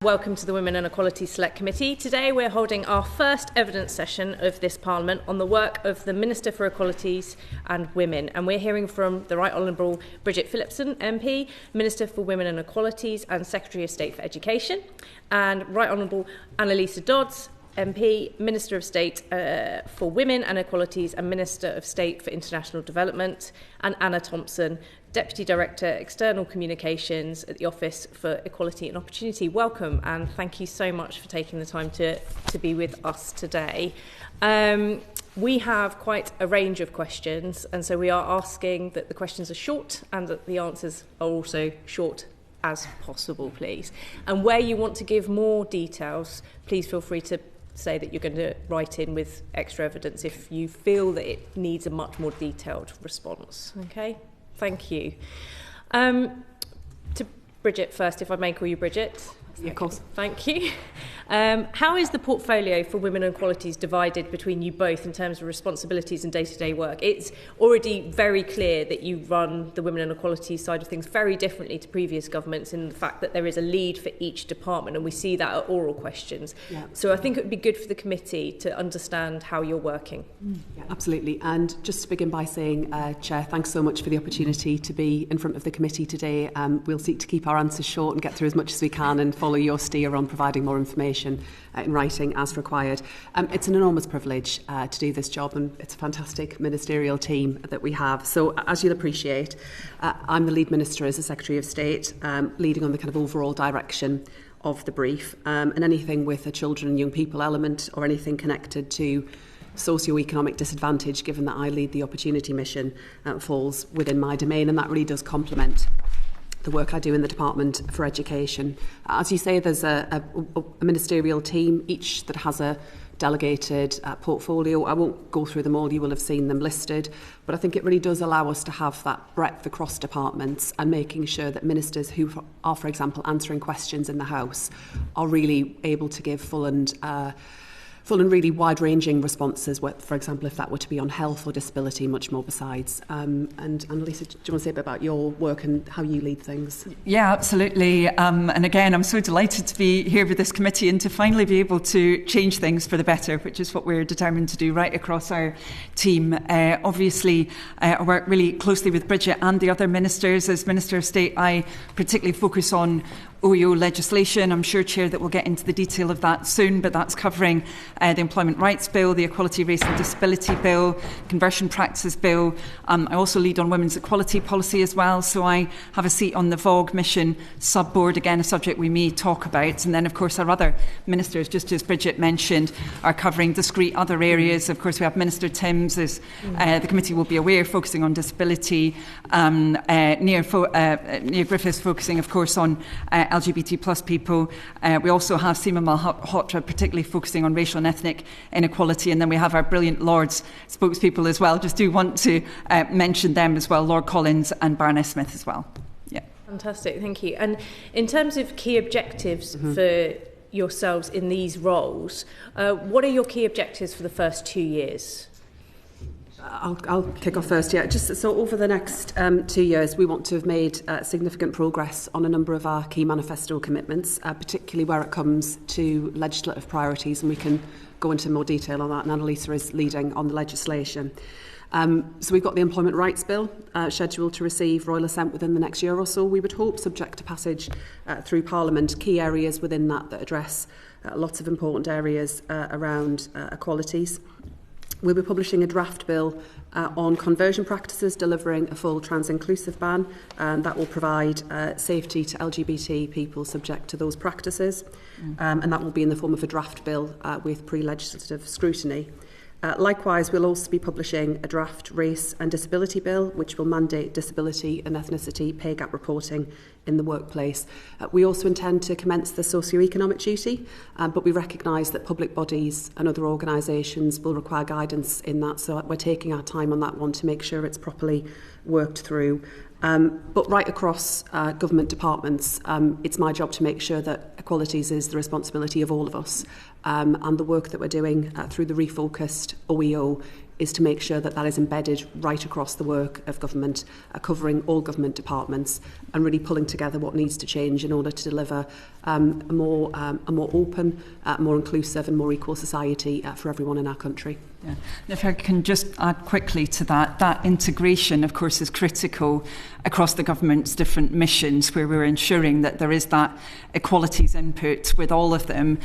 Welcome to the Women and Equalities Select Committee. Today we're holding our first evidence session of this Parliament on the work of the Minister for Equalities and Women. And we're hearing from the Right Honourable Bridget Phillipson, MP, Minister for Women and Equalities and Secretary of State for Education, and Right Honourable Anneliese Dodds, MP, Minister of State for Women and Equalities and Minister of State for International Development, and Anna Thompson, Deputy Director, External Communications at the Office for Equality and Opportunity. Welcome, and thank you so much for taking the time to be with us today. We have quite a range of questions, and so we are asking that the questions are short and that the answers are also short as possible, please. And where you want to give more details, please feel free to say that you're going to write in with extra evidence if you feel that it needs a much more detailed response. Okay? Thank you. To Bridget first, if I may call you Bridget. Yeah, of course. Thank you. How is the portfolio for Women and Equalities divided between you both in terms of responsibilities and day-to-day work? It's already very clear that you run the Women and Equalities side of things very differently to previous governments in the fact that there is a lead for each department, and we see that at oral questions. Yeah. So I think it would be good for the committee to understand how you're working. Yeah, absolutely. And just to begin by saying, Chair, thanks so much for the opportunity to be in front of the committee today. We'll seek to keep our answers short and get through as much as we can and follow your steer on providing more information in writing as required. It's an enormous privilege to do this job, and it's a fantastic ministerial team that we have. So as you'll appreciate, I'm the lead minister as the Secretary of State, leading on the kind of overall direction of the brief, and anything with a children and young people element or anything connected to socio-economic disadvantage, given that I lead the opportunity mission, falls within my domain, and that really does complement the work I do in the Department for Education. As you say, there's a ministerial team, each that has a delegated portfolio. I won't go through them all, you will have seen them listed, but I think it really does allow us to have that breadth across departments and making sure that ministers who are, for example, answering questions in the House are really able to give full and really wide-ranging responses, for example, if that were to be on health or disability, much more besides. And Anneliese, do you want to say a bit about your work and how you lead things? Yeah, absolutely. And again, I'm so delighted to be here with this committee and to finally be able to change things for the better, which is what we're determined to do right across our team. Obviously, I work really closely with Bridget and the other ministers. As Minister of State, I particularly focus on OEO legislation. I'm sure, Chair, that we'll get into the detail of that soon, but that's covering the Employment Rights Bill, the Equality, Race and Disability Bill, Conversion Practices Bill. I also lead on women's equality policy as well, so I have a seat on the VOG mission sub-board, again a subject we may talk about. And then, of course, our other ministers, just as Bridget mentioned, are covering discrete other areas. Of course, we have Minister Timms, as the committee will be aware, focusing on disability. Near Griffiths focusing, of course, on LGBT plus people. We also have Seema Malhotra particularly focusing on racial and ethnic inequality, and then we have our brilliant Lords spokespeople as well. Just do want to mention them as well, Lord Collins and Baroness Smith as well. Yeah. Fantastic, thank you. And in terms of key objectives for yourselves in these roles, what are your key objectives for the first 2 years? I'll kick off first. Yeah, just so over the next 2 years, we want to have made significant progress on a number of our key manifesto commitments, particularly where it comes to legislative priorities, and we can go into more detail on that. And Anneliese is leading on the legislation. So we've got the Employment Rights Bill scheduled to receive royal assent within the next year or so, we would hope, subject to passage through Parliament. Key areas within that address lots of important areas around equalities. We'll be publishing a draft bill on conversion practices, delivering a full trans-inclusive ban, and that will provide safety to LGBT people subject to those practices. And that will be in the form of a draft bill with pre-legislative scrutiny. Likewise, we'll also be publishing a draft race and disability bill, which will mandate disability and ethnicity pay gap reporting in the workplace. We also intend to commence the socio-economic duty, but we recognise that public bodies and other organisations will require guidance in that, so we're taking our time on that one to make sure it's properly worked through. But right across government departments, it's my job to make sure that equalities is the responsibility of all of us. And the work that we're doing through the refocused OEO is to make sure that that is embedded right across the work of government, covering all government departments, and really pulling together what needs to change in order to deliver a more open, more inclusive and more equal society for everyone in our country. Yeah. And if I can just add quickly to that, that integration, of course, is critical across the government's different missions, where we're ensuring that there is that equalities input with all of them.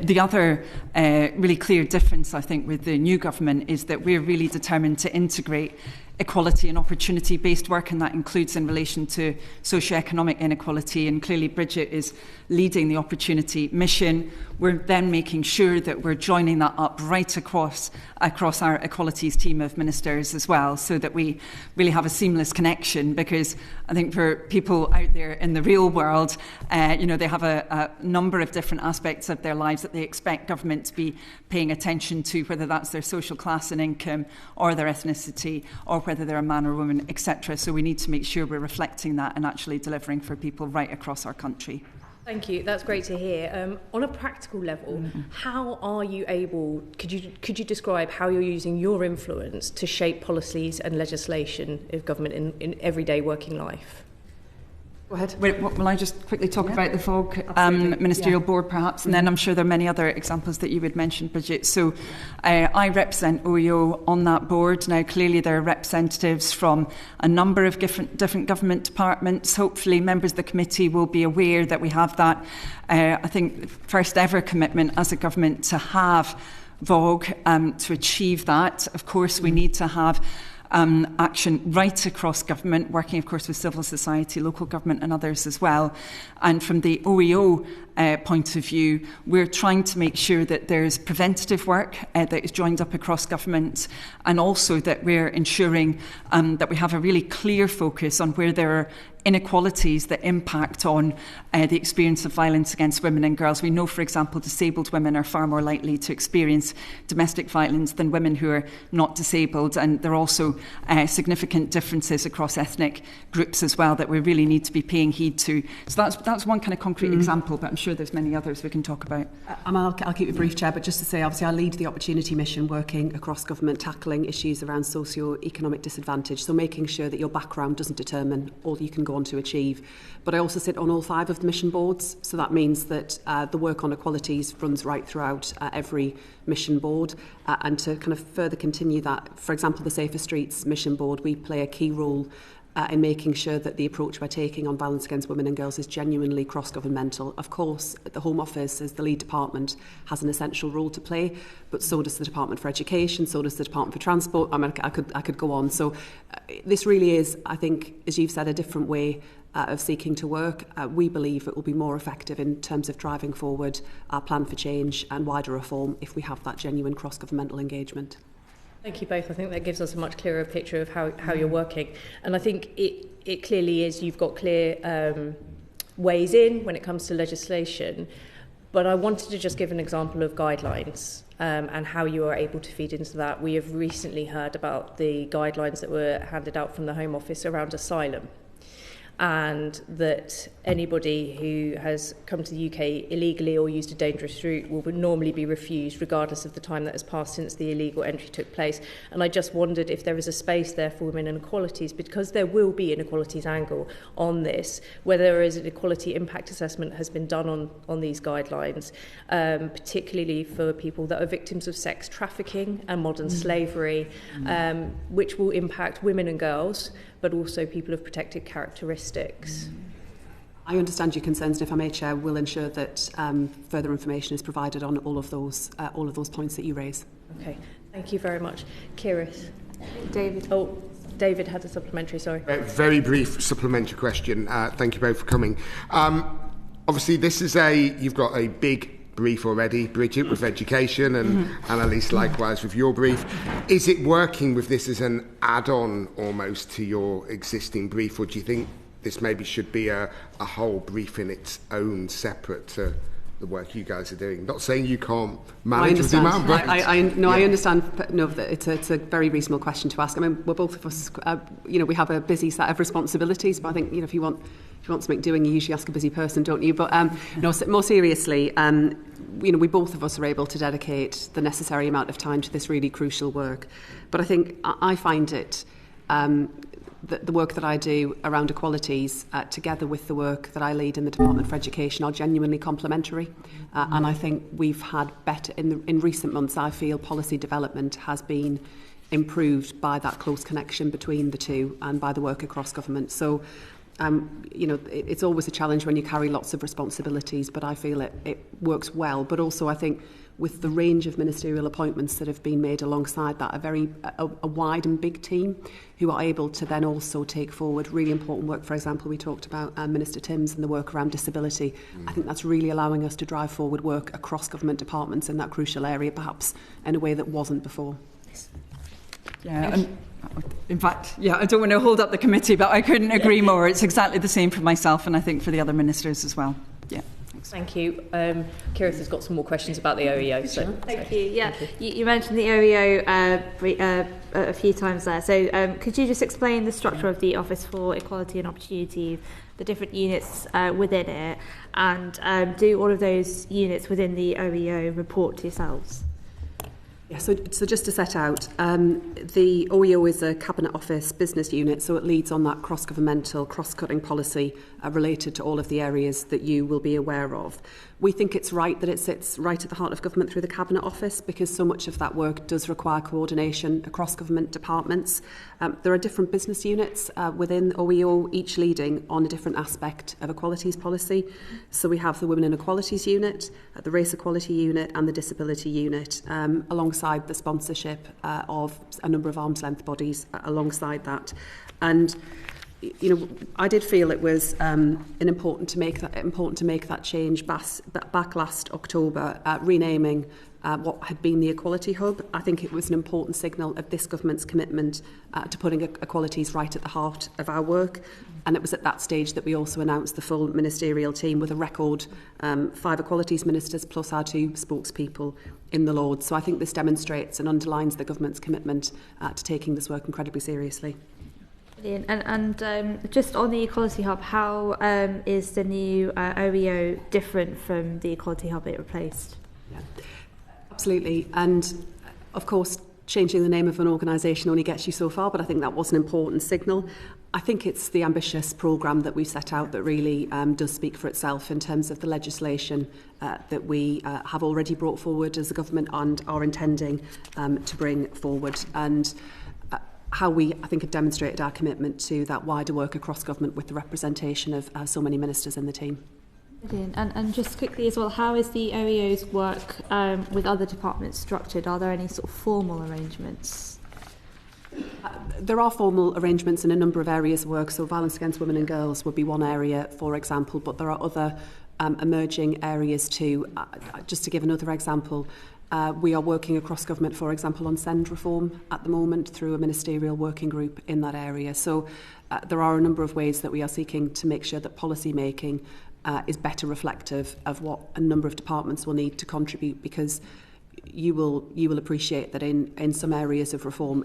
The other really clear difference, I think, with the new government is that we're really determined to integrate equality and opportunity-based work, and that includes in relation to socio-economic inequality. And clearly Bridget is leading the opportunity mission. We're then making sure that we're joining that up right across our equalities team of ministers as well, so that we really have a seamless connection, because I think for people out there in the real world, they have a number of different aspects of their lives that they expect government to be paying attention to, whether that's their social class and income or their ethnicity, or whether they're a man or woman, etc. So we need to make sure we're reflecting that and actually delivering for people right across our country. Thank you. That's great to hear. On a practical level, how are you able? Could you describe how you're using your influence to shape policies and legislation of government in everyday working life? Go ahead. Will I just quickly talk about the FOG Ministerial Board, perhaps, and then I'm sure there are many other examples that you would mention, Bridget. So I represent OEO on that board. Now, clearly there are representatives from a number of different government departments. Hopefully members of the committee will be aware that we have that, I think, first ever commitment as a government to have VOG. To achieve that, of course, we need to have action right across government, working, of course, with civil society, local government and others as well. And from the OEO point of view, we're trying to make sure that there's preventative work that is joined up across government, and also that we're ensuring that we have a really clear focus on where there are inequalities that impact on the experience of violence against women and girls. We know, for example, disabled women are far more likely to experience domestic violence than women who are not disabled, and there are also significant differences across ethnic groups as well that we really need to be paying heed to. So that's one kind of concrete example, but I'm sure there's many others we can talk about. I'll keep it brief, Chair, but just to say, obviously, I lead the opportunity mission working across government, tackling issues around socio-economic disadvantage, so making sure that your background doesn't determine all you can go on to achieve. But I also sit on all 5 of the mission boards, so that means that the work on equalities runs right throughout every mission board, and to kind of further continue that, for example, the Safer Streets mission board, we play a key role in making sure that the approach we're taking on violence against women and girls is genuinely cross-governmental. Of course, the Home Office, as the lead department, has an essential role to play, but so does the Department for Education, so does the Department for Transport. I mean, I could go on. So this really is, I think, as you've said, a different way of seeking to work. We believe it will be more effective in terms of driving forward our plan for change and wider reform if we have that genuine cross-governmental engagement. Thank you both. I think that gives us a much clearer picture of how you're working. And I think it clearly is, you've got clear ways in when it comes to legislation. But I wanted to just give an example of guidelines and how you are able to feed into that. We have recently heard about the guidelines that were handed out from the Home Office around asylum, and that anybody who has come to the UK illegally or used a dangerous route will normally be refused regardless of the time that has passed since the illegal entry took place. And I just wondered if there is a space there for women and equalities, because there will be an equalities angle on this, whether there is an equality impact assessment has been done on these guidelines, particularly for people that are victims of sex trafficking and modern slavery, which will impact women and girls, but also people of protected characteristics. I understand your concerns, and if I may, Chair, we'll ensure that further information is provided on all of those points that you raise. Okay, thank you very much. Kiris. David. Oh, David had a supplementary, sorry. Very brief supplementary question. Thank you both for coming. Obviously, you've got a big brief already, Bridget, with education, and Anneliese likewise with your brief. Is it working with this as an add-on almost to your existing brief, or do you think this maybe should be a whole brief in its own, separate to the work you guys are doing. Not saying you can't manage with the amount, but I understand. No, that it's a very reasonable question to ask. I mean, we're both of us, we have a busy set of responsibilities, but I think, if you want something doing, you usually ask a busy person, don't you? But more seriously, we both of us are able to dedicate the necessary amount of time to this really crucial work. But I think I find it. The work that I do around equalities, together with the work that I lead in the Department for Education, are genuinely complementary. And I think we've had better, in recent months, I feel policy development has been improved by that close connection between the two and by the work across government. So, it's always a challenge when you carry lots of responsibilities, but I feel it works well. But also, I think, with the range of ministerial appointments that have been made alongside that, a wide and big team who are able to then also take forward really important work. For example, we talked about Minister Timms and the work around disability. I think that's really allowing us to drive forward work across government departments in that crucial area, perhaps in a way that wasn't before. Yeah, and in fact, I don't want to hold up the committee, but I couldn't agree more. It's exactly the same for myself and I think for the other ministers as well. Yeah. Thank you. Kirith has got some more questions about the OEO. Thank you. Yeah, you mentioned the OEO a few times there. So could you just explain the structure of the Office for Equality and Opportunity, the different units within it, and do all of those units within the OEO report to yourselves? Yeah, so just to set out, the OEO is a Cabinet Office business unit, so it leads on that cross-governmental, cross-cutting policy related to all of the areas that you will be aware of. We think it's right that it sits right at the heart of government through the Cabinet Office, because so much of that work does require coordination across government departments. There are different business units within OEO, each leading on a different aspect of equalities policy. So we have the Women and Equalities Unit, the Race Equality Unit and the Disability Unit, alongside the sponsorship of a number of arm's length bodies alongside that. And I did feel it was important to make that change back last October, renaming what had been the Equality Hub. I think it was an important signal of this government's commitment to putting equalities right at the heart of our work. And it was at that stage that we also announced the full ministerial team with a record 5 equalities ministers plus our 2 spokespeople in the Lords. So I think this demonstrates and underlines the government's commitment to taking this work incredibly seriously. And just on the Equality Hub, how is the new OEO different from the Equality Hub it replaced? Yeah, absolutely. And of course, changing the name of an organisation only gets you so far, but I think that was an important signal. I think it's the ambitious programme that we set out that really does speak for itself in terms of the legislation that we have already brought forward as a government and are intending to bring forward. And how we, I think, have demonstrated our commitment to that wider work across government with the representation of so many ministers in the team. Brilliant. And just quickly as well, how is the OEO's work with other departments structured? Are there any sort of formal arrangements? There are formal arrangements in a number of areas of work. So violence against women and girls would be one area, for example, but there are other emerging areas too. Just to give another example, we are working across government, for example, on SEND reform at the moment through a ministerial working group in that area. So there are a number of ways that we are seeking to make sure that policy making is better reflective of what a number of departments will need to contribute, because you will appreciate that in some areas of reform,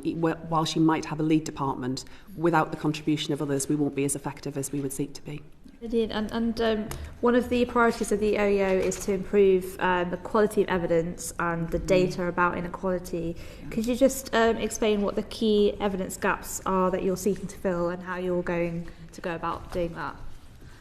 whilst you might have a lead department, without the contribution of others, we won't be as effective as we would seek to be. And one of the priorities of the OEO is to improve the quality of evidence and the data about inequality. Could you just explain what the key evidence gaps are that you're seeking to fill and how you're going to go about doing that?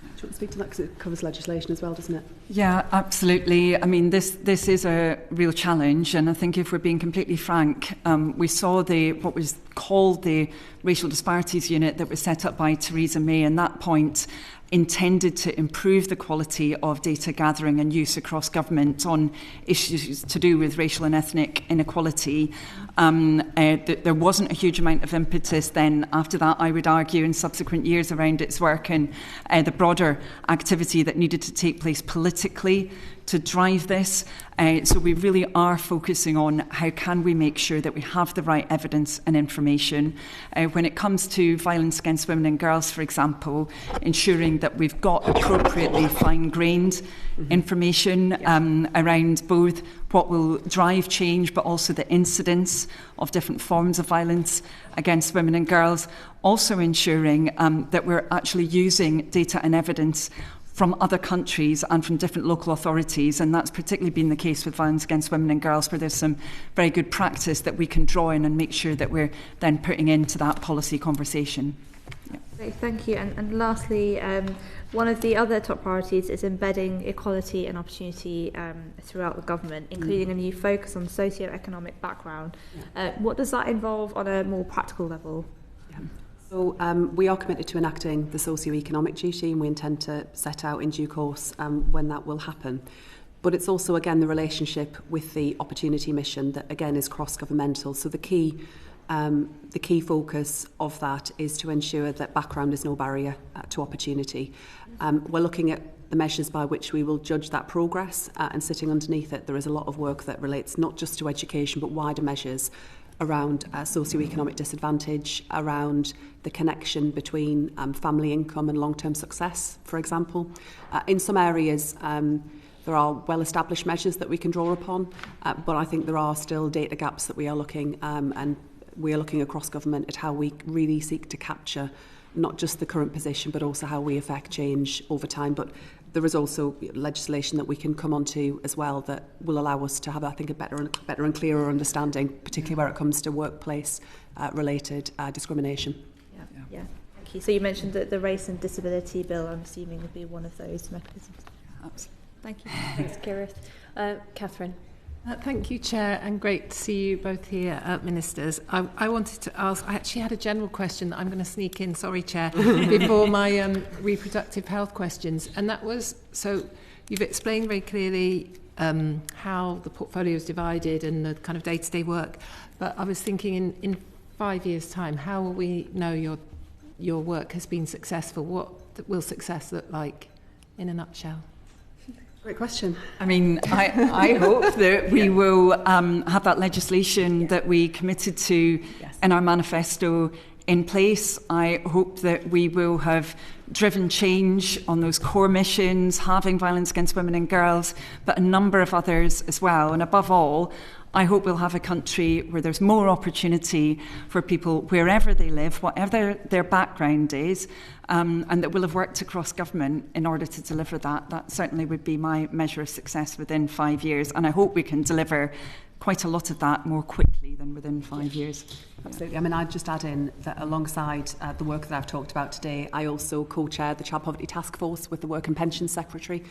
Do you want to speak to that, because it covers legislation as well, doesn't it? Yeah, absolutely. I mean, this is a real challenge, and I think if we're being completely frank, we saw what was called the Racial Disparities Unit that was set up by Theresa May, and that point intended to improve the quality of data gathering and use across government on issues to do with racial and ethnic inequality. There wasn't a huge amount of impetus then after that, I would argue, in subsequent years around its work and the broader activity that needed to take place politically to drive this. So we really are focusing on how can we make sure that we have the right evidence and information. When it comes to violence against women and girls, for example, ensuring that we've got appropriately fine-grained information around both what will drive change, but also the incidence of different forms of violence against women and girls. Also ensuring that we're actually using data and evidence from other countries and from different local authorities, and that's particularly been the case with violence against women and girls, where there's some very good practice that we can draw in and make sure that we're then putting into that policy conversation. Yeah. Great, thank you. And lastly, one of the other top priorities is embedding equality and opportunity throughout the government, including a new focus on socio-economic background. What does that involve on a more practical level? So we are committed to enacting the socio-economic duty, and we intend to set out in due course when that will happen. But it's also, again, the relationship with the opportunity mission that, again, is cross-governmental. So the key focus of that is to ensure that background is no barrier to opportunity. We're looking at the measures by which we will judge that progress, and sitting underneath it, there is a lot of work that relates not just to education, but wider measures around socio-economic disadvantage, around the connection between family income and long-term success, for example. In some areas, there are well-established measures that we can draw upon, but I think there are still data gaps that we are looking, and we are looking across government at how we really seek to capture not just the current position, but also how we affect change over time. But there is also legislation that we can come onto as well that will allow us to have, I think, a better and clearer understanding, particularly where it comes to workplace-related discrimination. Yeah, thank you. So you mentioned that the race and disability bill, I'm assuming, would be one of those mechanisms. Absolutely. Thank you. Thanks, Kirith. Catherine. Thank you, Chair, and great to see you both here, Ministers. I wanted to ask, I actually had a general question that I'm going to sneak in, sorry, Chair, before my reproductive health questions. And that was, so you've explained very clearly how the portfolio is divided and the kind of day-to-day work. But I was thinking in 5 years' time, how will we know your work has been successful? What will success look like in a nutshell? Great question. I mean, I hope that we will have that legislation that we committed to in our manifesto in place. I hope that we will have driven change on those core missions, halving violence against women and girls, but a number of others as well. And above all, I hope we'll have a country where there's more opportunity for people wherever they live, whatever their background is, and that we'll have worked across government in order to deliver that. That certainly would be my measure of success within 5 years. And I hope we can deliver quite a lot of that more quickly than within 5 years. Absolutely. I mean, I'd just add in that alongside the work that I've talked about today, I also co-chair the Child Poverty Task Force with the Work and Pensions Secretary.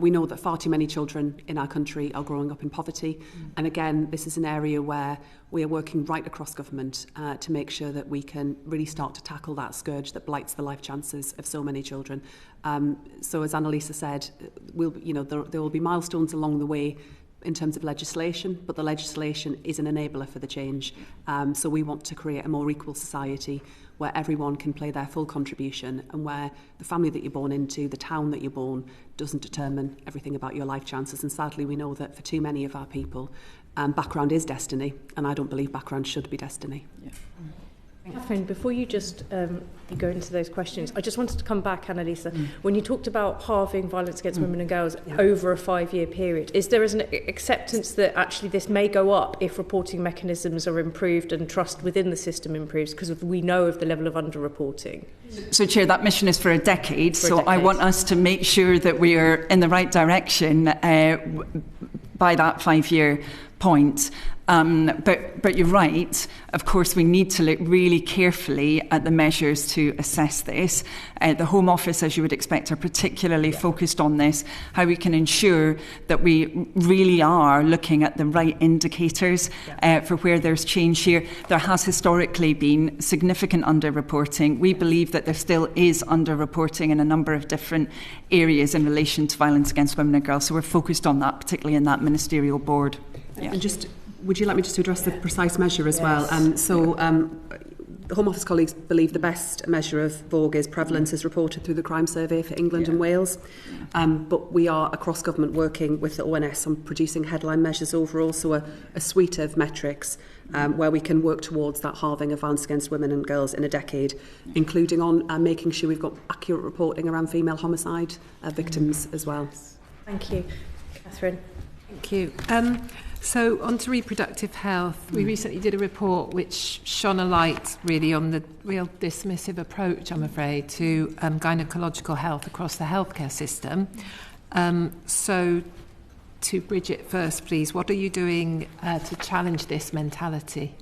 We know that far too many children in our country are growing up in poverty. And again, this is an area where we are working right across government to make sure that we can really start to tackle that scourge that blights the life chances of so many children. So as Anneliese said, there will be milestones along the way in terms of legislation, but the legislation is an enabler for the change. So we want to create a more equal society where everyone can play their full contribution, and where the family that you're born into, the town that you're born, doesn't determine everything about your life chances. And sadly, we know that for too many of our people, background is destiny, and I don't believe background should be destiny. Yeah. Catherine, before you just you go into those questions, I just wanted to come back, Anneliese. When you talked about halving violence against women and girls over a 5-year period, is there an acceptance that actually this may go up if reporting mechanisms are improved and trust within the system improves, because we know of the level of underreporting? So, Chair, that mission is for a decade, I want us to make sure that we are in the right direction by that 5-year point. But you're right. Of course, we need to look really carefully at the measures to assess this. The Home Office, as you would expect, are particularly focused on this, how we can ensure that we really are looking at the right indicators for where there's change here. There has historically been significant underreporting. We believe that there still is underreporting in a number of different areas in relation to violence against women and girls. So we're focused on that, particularly in that ministerial board. Yeah. And just, would you like me just to address the precise measure as well? the Home Office colleagues believe the best measure of VOG is prevalence as reported through the Crime Survey for England and Wales. But we are across government working with the ONS on producing headline measures overall, so a suite of metrics where we can work towards that halving of violence against women and girls in a decade, including on making sure we've got accurate reporting around female homicide victims as well. Thank you. Catherine. Thank you. So on to reproductive health. We recently did a report which shone a light really on the real dismissive approach, I'm afraid, to gynecological health across the healthcare system. So to Bridget first, please, what are you doing to challenge this mentality?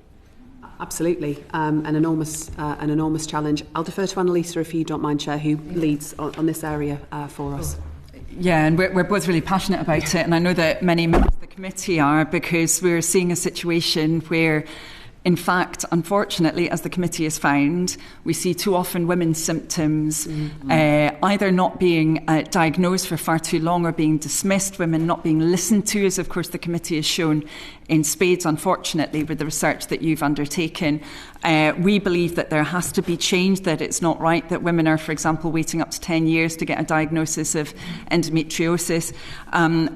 Absolutely, an enormous challenge. I'll defer to Anneliese, if you don't mind, Chair, who leads on this area for us. Yeah, and we're both really passionate about it, and I know that many members of the committee are, because we're seeing a situation where, in fact, unfortunately, as the committee has found, we see too often women's symptoms either not being diagnosed for far too long or being dismissed, women not being listened to, as of course the committee has shown in spades, unfortunately, with the research that you've undertaken. We believe that there has to be change, that it's not right that women are, for example, waiting up to 10 years to get a diagnosis of endometriosis.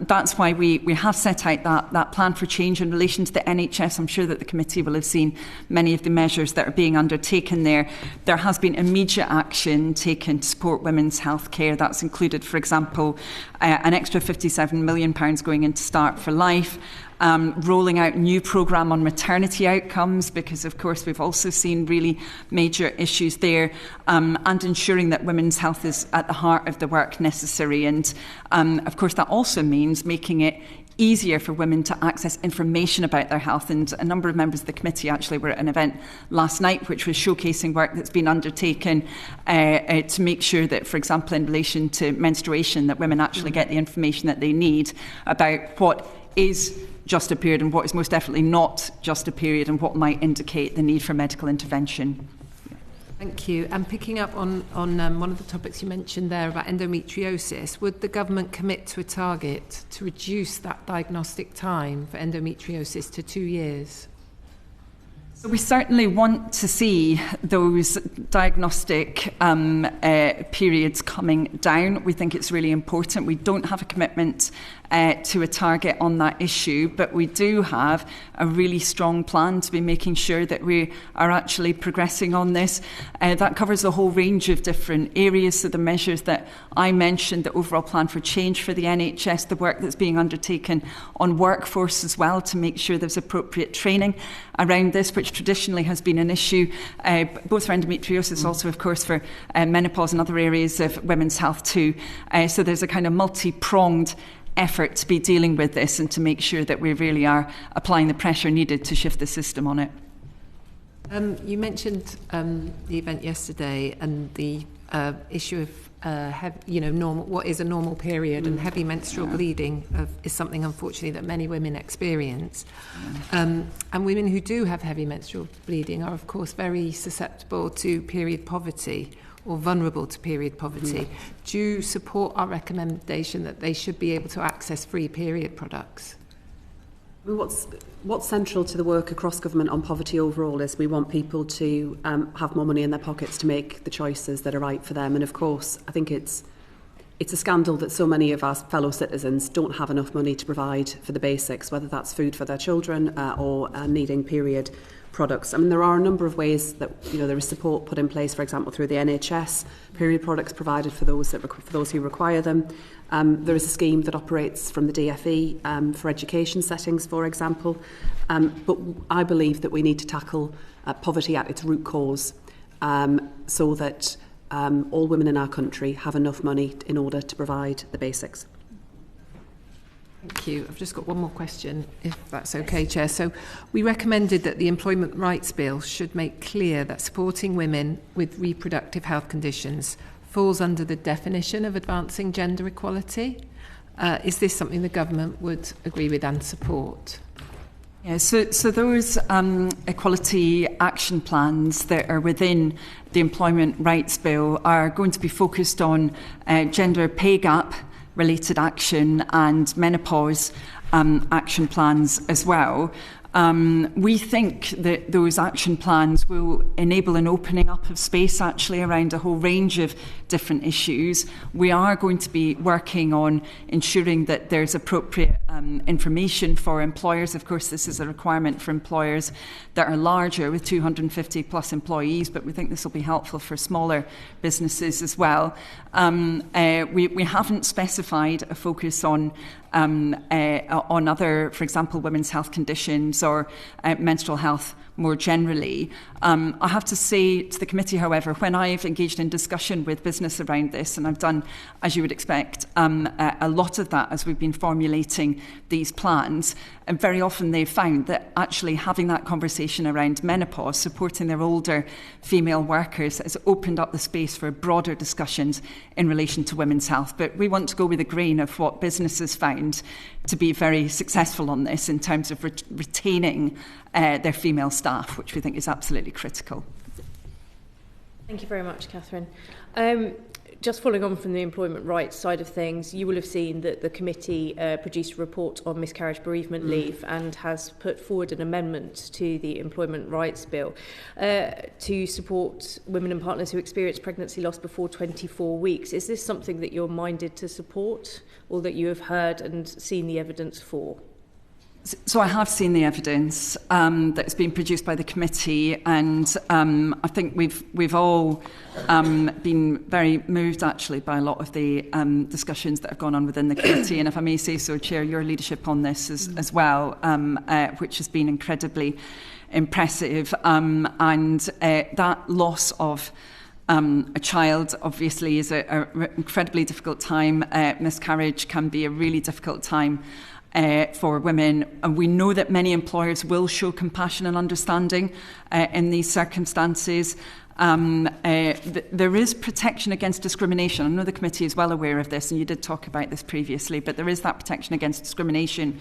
That's why we have set out that plan for change in relation to the NHS. I'm sure that the committee will have seen many of the measures that are being undertaken there. There has been immediate action taken to support women's health care. That's included, for example, an extra £57 million going into Start for Life, rolling out a new programme on maternity outcomes, because of course we've also seen really major issues there, and ensuring that women's health is at the heart of the work necessary. And of course that also means making it easier for women to access information about their health. And a number of members of the committee actually were at an event last night which was showcasing work that's been undertaken to make sure that, for example, in relation to menstruation, that women actually get the information that they need about what is just a period and what is most definitely not just a period, and what might indicate the need for medical intervention. Thank you. And picking up on one of the topics you mentioned there about endometriosis, would the government commit to a target to reduce that diagnostic time for endometriosis to 2 years? So we certainly want to see those diagnostic periods coming down. We think it's really important. We don't have a commitment to a target on that issue, but we do have a really strong plan to be making sure that we are actually progressing on this. That covers a whole range of different areas. So the measures that I mentioned, the overall plan for change for the NHS, the work that's being undertaken on workforce as well, to make sure there's appropriate training around this, which traditionally has been an issue, both for endometriosis, also of course for menopause and other areas of women's health too. So there's a kind of multi-pronged effort to be dealing with this and to make sure that we really are applying the pressure needed to shift the system on it. You mentioned the event yesterday and the issue of normal, what is a normal period, and heavy menstrual bleeding is something, unfortunately, that many women experience. And women who do have heavy menstrual bleeding are, of course, very susceptible to period poverty, or vulnerable to period poverty. Do you support our recommendation that they should be able to access free period products? What's central to the work across government on poverty overall is we want people to have more money in their pockets to make the choices that are right for them. And of course, I think it's a scandal that so many of our fellow citizens don't have enough money to provide for the basics, whether that's food for their children or needing period products. I mean, there are a number of ways that there is support put in place, for example, through the NHS, period products provided for those who require them. There is a scheme that operates from the DFE for education settings, for example. But I believe that we need to tackle poverty at its root cause, so that all women in our country have enough money in order to provide the basics. Thank you. I've just got one more question, if that's okay, Chair. So we recommended that the Employment Rights Bill should make clear that supporting women with reproductive health conditions falls under the definition of advancing gender equality. Is this something the government would agree with and support? Yeah, so those equality action plans that are within the Employment Rights Bill are going to be focused on gender pay gap related action and menopause action plans as well. We think that those action plans will enable an opening up of space actually around a whole range of different issues. We are going to be working on ensuring that there's appropriate information for employers. Of course, this is a requirement for employers that are larger with 250 plus employees, but we think this will be helpful for smaller businesses as well. We haven't specified a focus on other, for example, women's health conditions or menstrual health more generally. I have to say to the committee, however, when I've engaged in discussion with business around this, and I've done, as you would expect, a lot of that as we've been formulating these plans, and very often they've found that actually having that conversation around menopause, supporting their older female workers, has opened up the space for broader discussions in relation to women's health. But we want to go with the grain of what businesses found to be very successful on this in terms of retaining their female staff, which we think is absolutely critical. Thank you very much, Catherine. Just following on from the employment rights side of things, you will have seen that the committee produced a report on miscarriage bereavement leave and has put forward an amendment to the employment rights bill to support women and partners who experience pregnancy loss before 24 weeks. Is this something that you're minded to support or that you have heard and seen the evidence for? So I have seen the evidence that's been produced by the committee, and I think we've all been very moved actually by a lot of the discussions that have gone on within the committee. And if I may say so, Chair, your leadership on this as well, which has been incredibly impressive. And that loss of a child obviously is an incredibly difficult time. Miscarriage can be a really difficult time for women, and we know that many employers will show compassion and understanding in these circumstances. There is protection against discrimination. I know the committee is well aware of this, and you did talk about this previously, but there is that protection against discrimination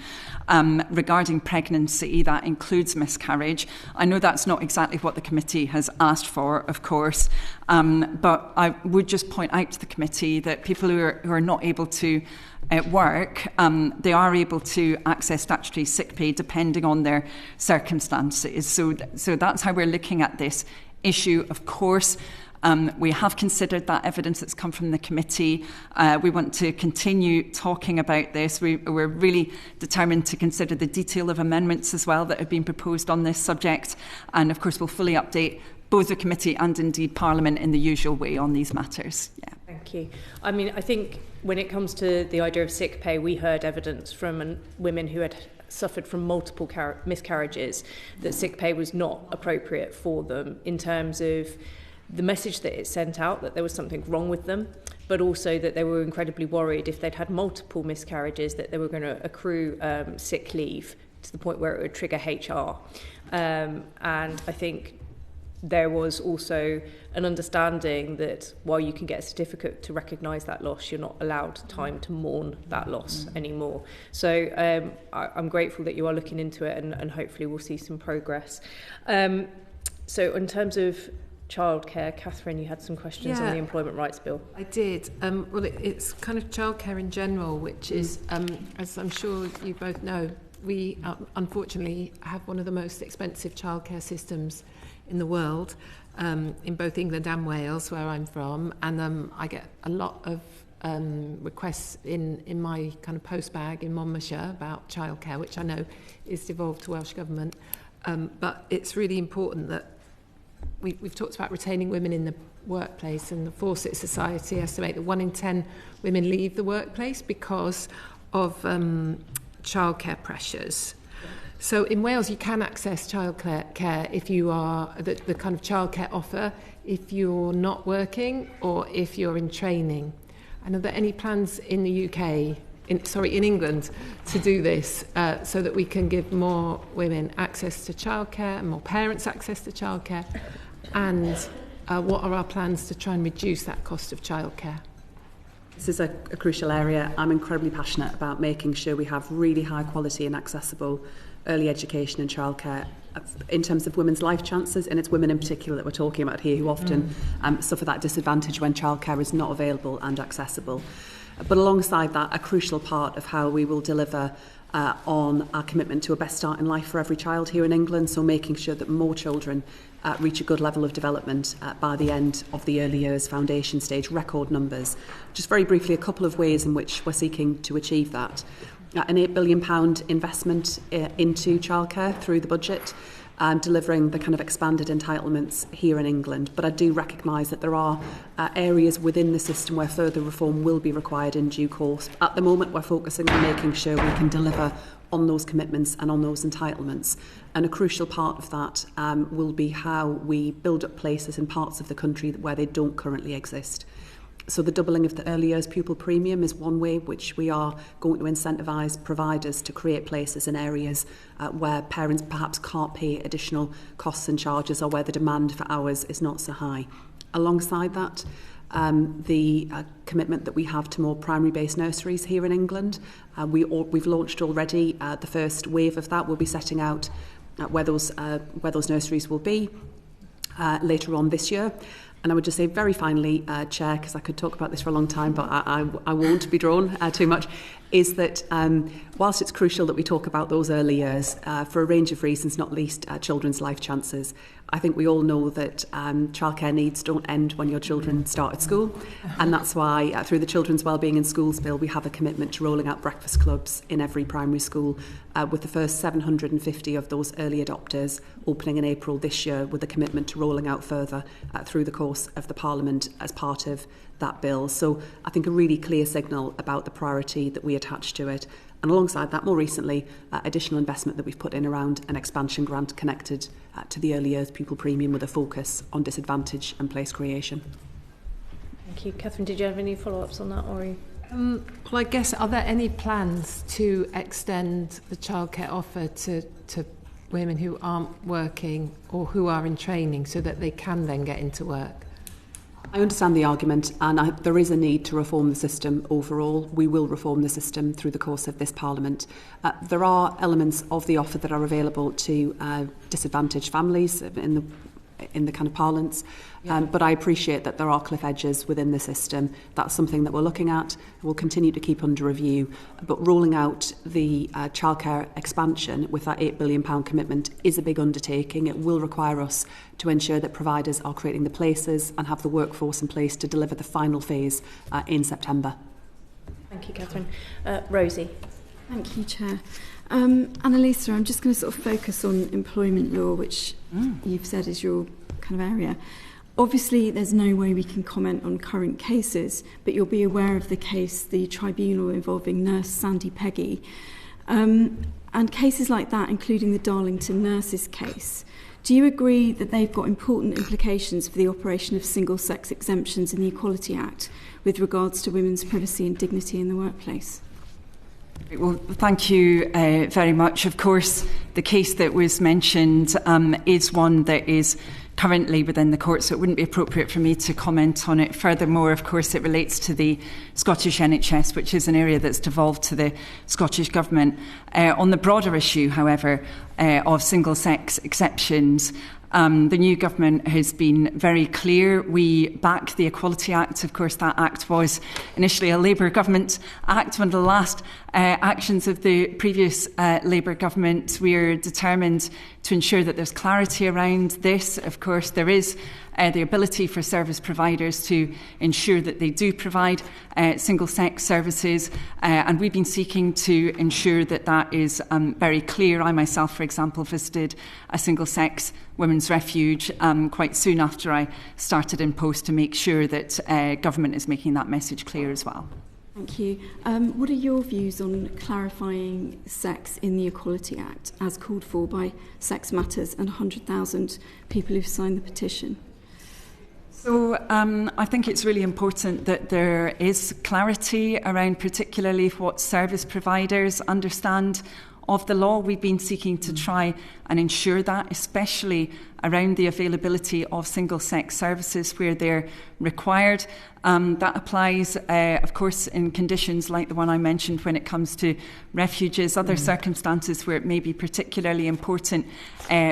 regarding pregnancy. That includes miscarriage. I know that's not exactly what the committee has asked for, of course, but I would just point out to the committee that people who are not able to work, they are able to access statutory sick pay depending on their circumstances. So that's how we're looking at this issue. Of course, we have considered that evidence that's come from the committee. We want to continue talking about this. We're really determined to consider the detail of amendments as well that have been proposed on this subject. And of course, we'll fully update both the committee and indeed Parliament in the usual way on these matters. Yeah. Thank you. I mean, I think when it comes to the idea of sick pay, we heard evidence from women who had suffered from multiple miscarriages that sick pay was not appropriate for them in terms of the message that it sent out, that there was something wrong with them, but also that they were incredibly worried if they'd had multiple miscarriages that they were going to accrue sick leave to the point where it would trigger HR. And I think there was also an understanding that while you can get a certificate to recognise that loss, you're not allowed time to mourn that loss anymore. So I'm grateful that you are looking into it, and hopefully we'll see some progress. So in terms of childcare, Catherine, you had some questions on the Employment Rights Bill. I did. Well, it's kind of childcare in general, which is, as I'm sure you both know, we unfortunately have one of the most expensive childcare systems in the world, in both England and Wales, where I'm from, and I get a lot of requests in my kind of post bag in Monmouthshire about childcare, which I know is devolved to Welsh Government, but it's really important that we've talked about retaining women in the workplace, and the Fawcett Society estimate that 1 in 10 women leave the workplace because of childcare pressures. So in Wales, you can access childcare if you are the kind of childcare offer if you're not working or if you're in training. And are there any plans in the UK, in England, to do this so that we can give more women access to childcare and more parents access to childcare? And what are our plans to try and reduce that cost of childcare? This is a crucial area. I'm incredibly passionate about making sure we have really high quality and accessible early education and childcare in terms of women's life chances, and it's women in particular that we're talking about here who often suffer that disadvantage when childcare is not available and accessible. But alongside that, a crucial part of how we will deliver on our commitment to a best start in life for every child here in England, so making sure that more children reach a good level of development by the end of the early years foundation stage, record numbers. Just very briefly, a couple of ways in which we're seeking to achieve that. An £8 billion investment into childcare through the budget, delivering the kind of expanded entitlements here in England. But I do recognise that there are areas within the system where further reform will be required in due course. At the moment, we're focusing on making sure we can deliver on those commitments and on those entitlements. And a crucial part of that will be how we build up places in parts of the country where they don't currently exist. So the doubling of the early years pupil premium is one way which we are going to incentivise providers to create places in areas where parents perhaps can't pay additional costs and charges, or where the demand for hours is not so high. Alongside that, the commitment that we have to more primary-based nurseries here in England. We've launched already the first wave of that. We'll be setting out where those nurseries will be later on this year. And I would just say very finally, Chair, because I could talk about this for a long time, but I won't be drawn too much, is that whilst it's crucial that we talk about those early years, for a range of reasons, not least children's life chances, I think we all know that childcare needs don't end when your children start at school. And that's why through the Children's Wellbeing in Schools Bill, we have a commitment to rolling out breakfast clubs in every primary school, with the first 750 of those early adopters opening in April this year, with a commitment to rolling out further through the course of the Parliament as part of that bill. So I think a really clear signal about the priority that we attach to it. And alongside that, more recently, additional investment that we've put in around an expansion grant connected to the early years pupil premium, with a focus on disadvantage and place creation. Thank you. Catherine, did you have any follow-ups on that? Or well, I guess, are there any plans to extend the childcare offer to women who aren't working or who are in training, so that they can then get into work? I understand the argument, and there is a need to reform the system overall. We will reform the system through the course of this Parliament. There are elements of the offer that are available to disadvantaged families in the kind of parlance, but I appreciate that there are cliff edges within the system. That's something that we're looking at. We'll continue to keep under review, but rolling out the childcare expansion with that £8 billion commitment is a big undertaking. It will require us to ensure that providers are creating the places and have the workforce in place to deliver the final phase in September. Thank you, Catherine. Rosie. Thank you, Chair. Anneliese, I'm just going to sort of focus on employment law, which you've said is your kind of area. Obviously, there's no way we can comment on current cases, but you'll be aware of the case, the tribunal involving nurse Sandy Peggy. And cases like that, including the Darlington nurses case. Do you agree that they've got important implications for the operation of single-sex exemptions in the Equality Act with regards to women's privacy and dignity in the workplace? Well, thank you very much. Of course, the case that was mentioned is one that is currently within the court, so it wouldn't be appropriate for me to comment on it. Furthermore, of course, it relates to the Scottish NHS, which is an area that's devolved to the Scottish Government. On the broader issue, however, of single-sex exceptions, the new government has been very clear. We back the Equality Act. Of course, that act was initially a Labour government act, one of the last actions of the previous Labour government. We are determined to ensure that there's clarity around this. Of course, there is the ability for service providers to ensure that they do provide single-sex services, and we've been seeking to ensure that that is very clear. I myself, for example, visited a single-sex women's refuge quite soon after I started in post, to make sure that government is making that message clear as well. Thank you. What are your views on clarifying sex in the Equality Act as called for by Sex Matters and 100,000 people who've signed the petition? So I think it's really important that there is clarity around particularly what service providers understand of the law. We've been seeking to try and ensure that, especially around the availability of single-sex services where they're required. That applies, of course, in conditions like the one I mentioned when it comes to refuges, other circumstances where it may be particularly important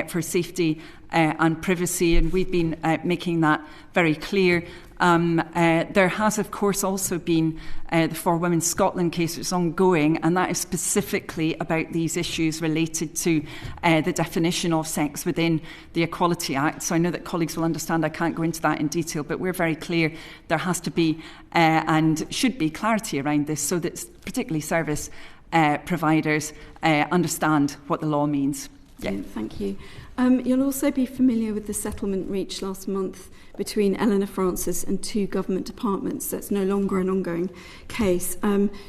for safety and privacy, and we've been making that very clear. There has, of course, also been the For Women Scotland case, which is ongoing, and that is specifically about these issues related to the definition of sex within the Equality Act. So I know that colleagues will understand I can't go into that in detail, but we're very clear there has to be and should be clarity around this, so that particularly service providers understand what the law means. Yeah. Thank you. You'll also be familiar with the settlement reached last month between Eleanor Francis and 2 government departments. That's no longer an ongoing case.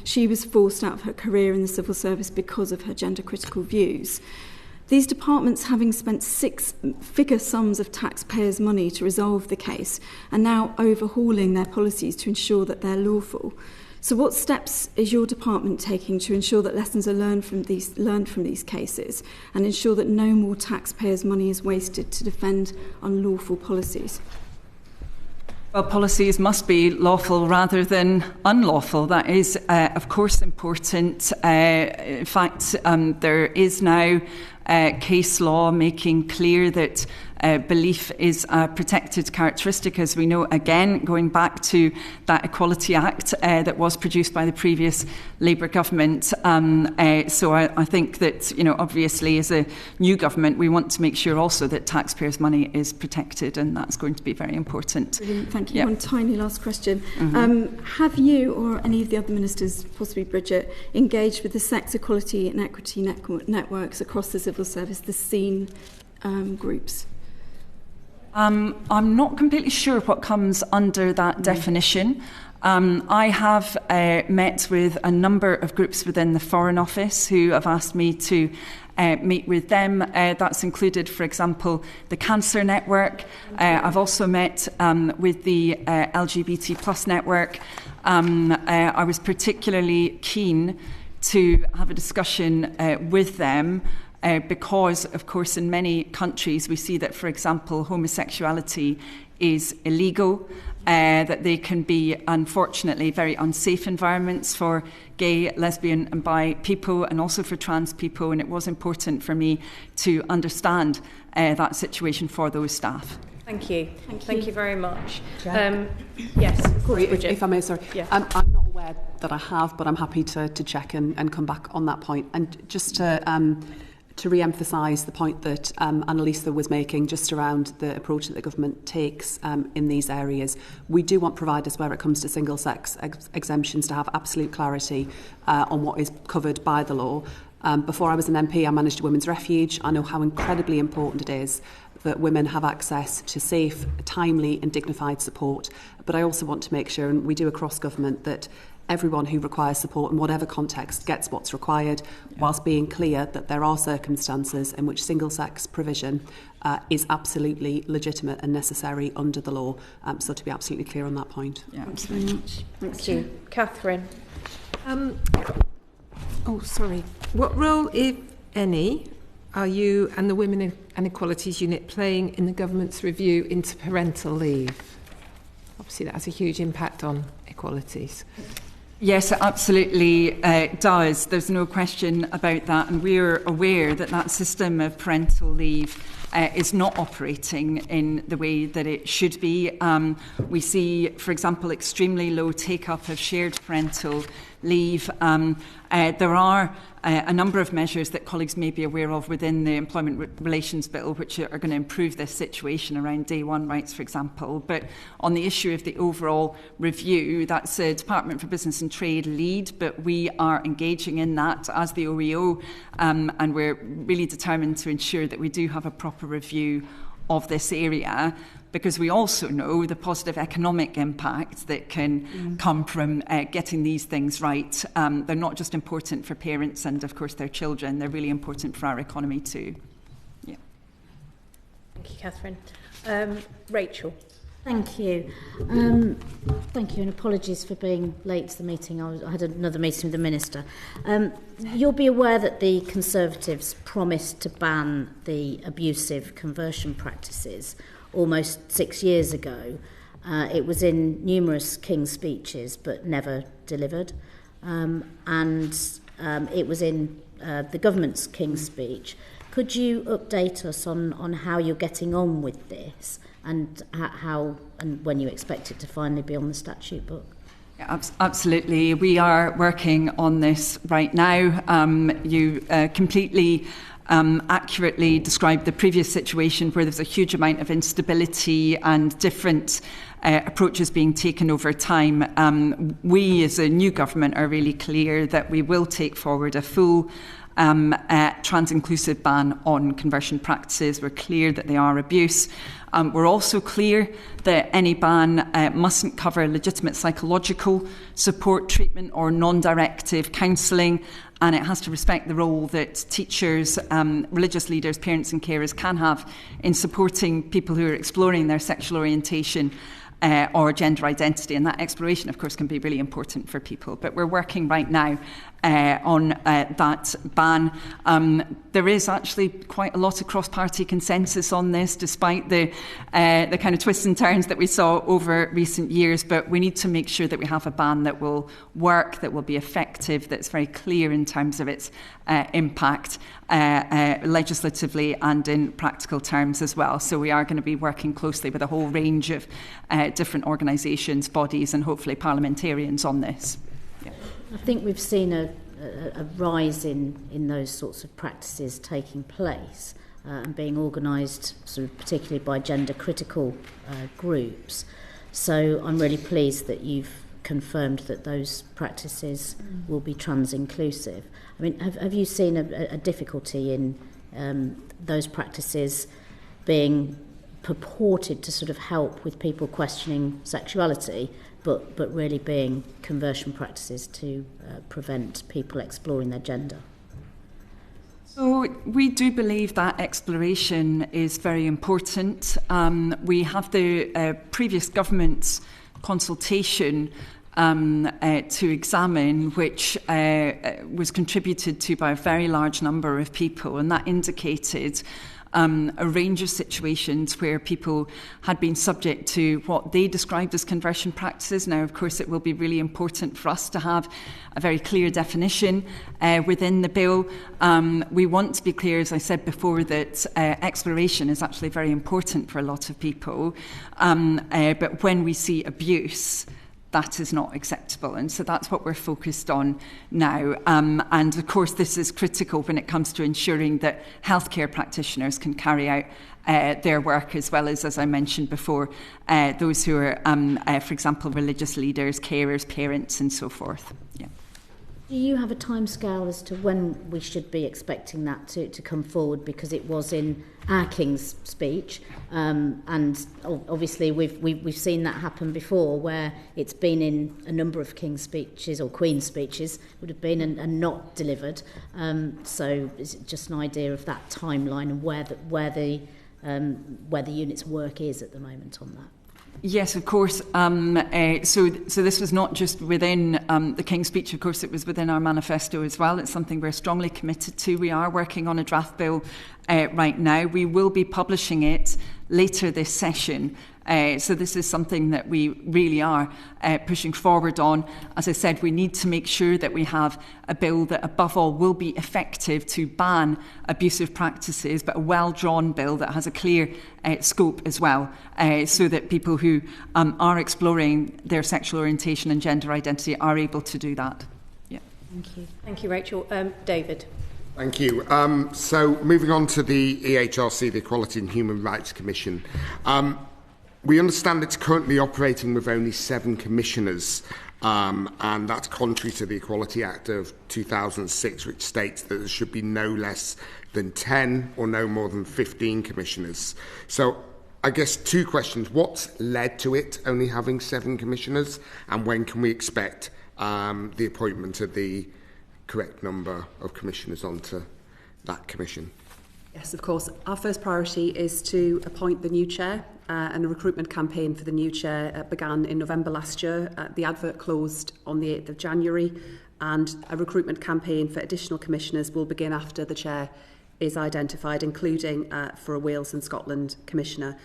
She was forced out of her career in the civil service because of her gender-critical views. These departments, having spent 6-figure sums of taxpayers' money to resolve the case, are now overhauling their policies to ensure that they're lawful. So what steps is your department taking to ensure that lessons are learned from these cases and ensure that no more taxpayers' money is wasted to defend unlawful policies? Well, policies must be lawful rather than unlawful. That is, of course, important. In fact, there is now case law making clear that belief is a protected characteristic, as we know, again, going back to that Equality Act that was produced by the previous Labour government. So I think that, obviously, as a new government, we want to make sure also that taxpayers' money is protected, and that's going to be very important. Brilliant, thank you. Yep. One tiny last question. Mm-hmm. Have you or any of the other ministers, possibly Bridget, engaged with the sex equality and equity networks across the civil service, the SEEN groups? I'm not completely sure what comes under that definition. I have met with a number of groups within the Foreign Office who have asked me to meet with them. That's included, for example, the Cancer Network. I've also met with the LGBT plus network. I was particularly keen to have a discussion with them because, of course, in many countries we see that, for example, homosexuality is illegal, that they can be, unfortunately, very unsafe environments for gay, lesbian and bi people, and also for trans people, and it was important for me to understand that situation for those staff. Thank you. Thank you very much. Yes, of course, Bridget. If I may, sorry. Yeah. I'm not aware that I have, but I'm happy to check and come back on that point. And just to re-emphasise the point that Anneliese was making just around the approach that the government takes in these areas. We do want providers, where it comes to single-sex exemptions, to have absolute clarity on what is covered by the law. Before I was an MP, I managed a women's refuge. I know how incredibly important it is that women have access to safe, timely and dignified support. But I also want to make sure, and we do across government, that everyone who requires support in whatever context gets what's required, whilst being clear that there are circumstances in which single-sex provision is absolutely legitimate and necessary under the law. So to be absolutely clear on that point. Yeah. Thanks very much. Thank you. Catherine. What role, if any, are you and the Women and Equalities Unit playing in the government's review into parental leave? Obviously, that has a huge impact on equalities. Yes, it absolutely does. There's no question about that. And we're aware that that system of parental leave is not operating in the way that it should be. We see, for example, extremely low take-up of shared parental leave. There are a number of measures that colleagues may be aware of within the Employment Relations Bill which are going to improve this situation around day one rights, for example. But on the issue of the overall review, that's a Department for Business and Trade lead, but we are engaging in that as the OEO, and we're really determined to ensure that we do have a proper review of this area, because we also know the positive economic impact that can come from getting these things right. They're not just important for parents and, of course, their children. They're really important for our economy too. Yeah. Thank you, Catherine. Rachel. Thank you. Thank you, and apologies for being late to the meeting. I had another meeting with the Minister. You'll be aware that the Conservatives promised to ban the abusive conversion practices almost 6 years ago. It was in numerous King's speeches, but never delivered. And it was in the government's King's speech. Could you update us on how you're getting on with this and how and when you expect it to finally be on the statute book? Absolutely. We are working on this right now. You completely accurately described the previous situation where there's a huge amount of instability and different approaches being taken over time. We as a new government are really clear that we will take forward a full trans-inclusive ban on conversion practices. We're clear that they are abuse. We're also clear that any ban mustn't cover legitimate psychological support, treatment or non-directive counselling, and it has to respect the role that teachers, religious leaders, parents and carers can have in supporting people who are exploring their sexual orientation or gender identity, and that exploration, of course, can be really important for people. But we're working right now on that ban. There is actually quite a lot of cross-party consensus on this, despite the kind of twists and turns that we saw over recent years. But we need to make sure that we have a ban that will work, that will be effective, that's very clear in terms of its impact legislatively and in practical terms as well. So we are going to be working closely with a whole range of different organisations, bodies and hopefully parliamentarians on this. Yeah. I think we've seen a rise in those sorts of practices taking place and being organised sort of particularly by gender critical groups. So I'm really pleased that you've confirmed that those practices will be trans-inclusive. I mean, have you seen a difficulty in those practices being purported to sort of help with people questioning sexuality, but really being conversion practices to prevent people exploring their gender? So we do believe that exploration is very important. We have the previous government's consultation to examine, which was contributed to by a very large number of people, and that indicated a range of situations where people had been subject to what they described as conversion practices. Now, of course, it will be really important for us to have a very clear definition within the bill. We want to be clear, as I said before, that exploration is actually very important for a lot of people. But when we see abuse, that is not acceptable. And so that's what we're focused on now. And of course, this is critical when it comes to ensuring that healthcare practitioners can carry out their work, as well as I mentioned before, those who are, for example, religious leaders, carers, parents, and so forth. Yeah. Do you have a timescale as to when we should be expecting that to come forward? Because it was in our King's speech, and obviously we've seen that happen before, where it's been in a number of King's speeches or Queen's speeches would have been and not delivered. So is it just an idea of that timeline and where the unit's work is at the moment on that? Yes, of course. So this was not just within the King's speech, of course, it was within our manifesto as well. It's something we're strongly committed to. We are working on a draft bill right now. We will be publishing it later this session. So this is something that we really are pushing forward on. As I said, we need to make sure that we have a bill that above all will be effective to ban abusive practices, but a well-drawn bill that has a clear scope as well, so that people who are exploring their sexual orientation and gender identity are able to do that. Yeah. Thank you. Thank you, Rachel. David. Thank you. So moving on to the EHRC, the Equality and Human Rights Commission. We understand it's currently operating with only 7 commissioners, and that's contrary to the Equality Act of 2006, which states that there should be no less than 10 or no more than 15 commissioners. So I guess 2 questions. What's led to it only having 7 commissioners, and when can we expect the appointment of the correct number of commissioners onto that commission? Yes, of course. Our first priority is to appoint the new chair, and a recruitment campaign for the new chair began in November last year. The advert closed on the 8th of January, and a recruitment campaign for additional commissioners will begin after the chair is identified, including for a Wales and Scotland commissioner.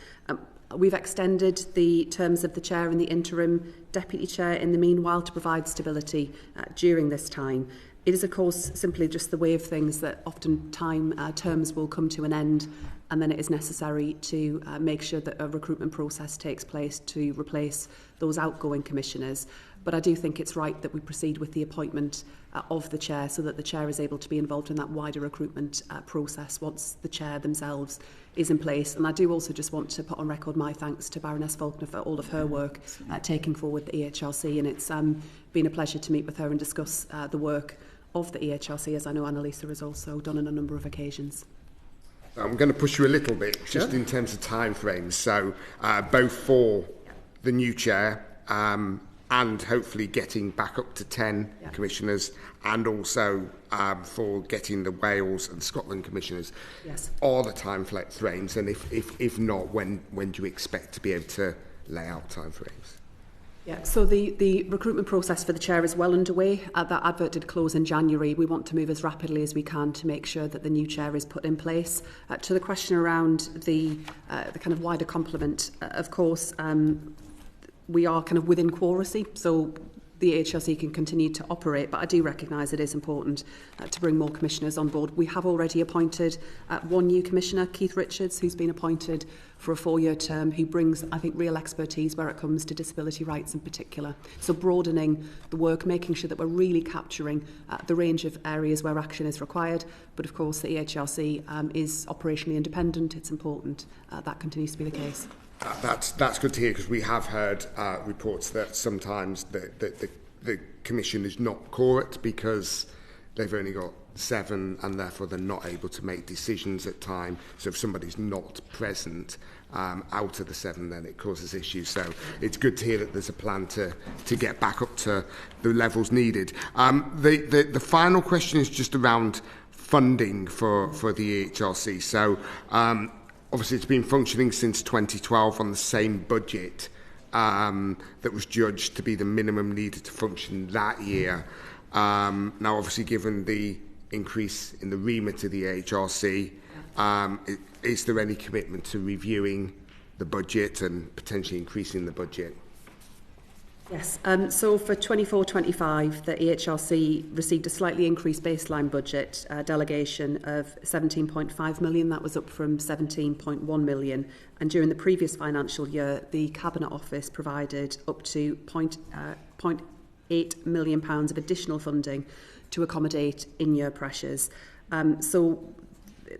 We've extended the terms of the chair and the interim deputy chair in the meanwhile to provide stability during this time. It is, of course, simply just the way of things that often terms will come to an end, and then it is necessary to make sure that a recruitment process takes place to replace those outgoing commissioners. But I do think it's right that we proceed with the appointment of the chair, so that the chair is able to be involved in that wider recruitment process once the chair themselves is in place. And I do also just want to put on record my thanks to Baroness Faulkner for all of her work taking forward the EHRC, and it's been a pleasure to meet with her and discuss the work of the EHRC, as I know Anneliese has also done on a number of occasions. I'm going to push you a little bit, just in terms of time frames. So both for the new chair and hopefully getting back up to 10 commissioners, and also for getting the Wales and Scotland commissioners. Yes. Are the time frames, and if not, when do you expect to be able to lay out time frames? Yeah, so the recruitment process for the chair is well underway. That advert did close in January. We want to move as rapidly as we can to make sure that the new chair is put in place. To the question around the kind of wider complement, of course, we are kind of within quoracy, so the HRC can continue to operate, but I do recognise it is important to bring more commissioners on board. We have already appointed one new commissioner, Keith Richards, who's been appointed for a 4-year term, who brings, I think, real expertise where it comes to disability rights in particular. So broadening the work, making sure that we're really capturing the range of areas where action is required. But of course, the EHRC is operationally independent. It's important that continues to be the case. That's good to hear, because we have heard reports that sometimes the commission is not quorate because they've only got 7 and therefore they're not able to make decisions at time. So if somebody's not present out of the 7, then it causes issues. So it's good to hear that there's a plan to get back up to the levels needed. The final question is just around funding for the EHRC. So obviously, it's been functioning since 2012 on the same budget that was judged to be the minimum needed to function that year. Now, obviously, given the increase in the remit of the HRC, is there any commitment to reviewing the budget and potentially increasing the budget? Yes, so for 24-25, the EHRC received a slightly increased baseline budget delegation of 17.5 million. That was up from 17.1 million. And during the previous financial year, the Cabinet Office provided up to £0.8 million of additional funding to accommodate in-year pressures. So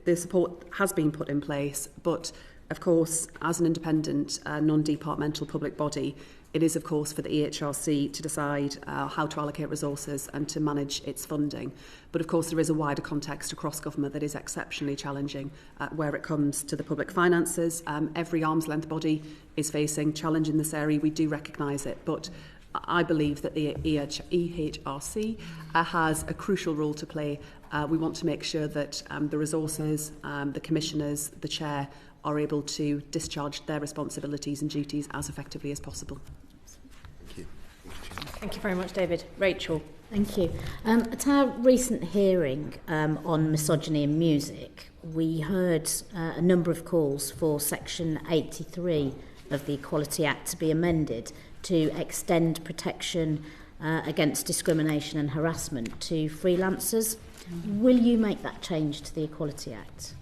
the support has been put in place, but of course, as an independent, non-departmental public body, it is, of course, for the EHRC to decide how to allocate resources and to manage its funding. But, of course, there is a wider context across government that is exceptionally challenging where it comes to the public finances. Every arm's-length body is facing challenge in this area. We do recognise it, but I believe that the EHRC has a crucial role to play. We want to make sure that the resources, the commissioners, the chair are able to discharge their responsibilities and duties as effectively as possible. Thank you. Thank you very much, David. Rachel. Thank you. At our recent hearing on misogyny in music, we heard a number of calls for Section 83 of the Equality Act to be amended to extend protection against discrimination and harassment to freelancers. Will you make that change to the Equality Act?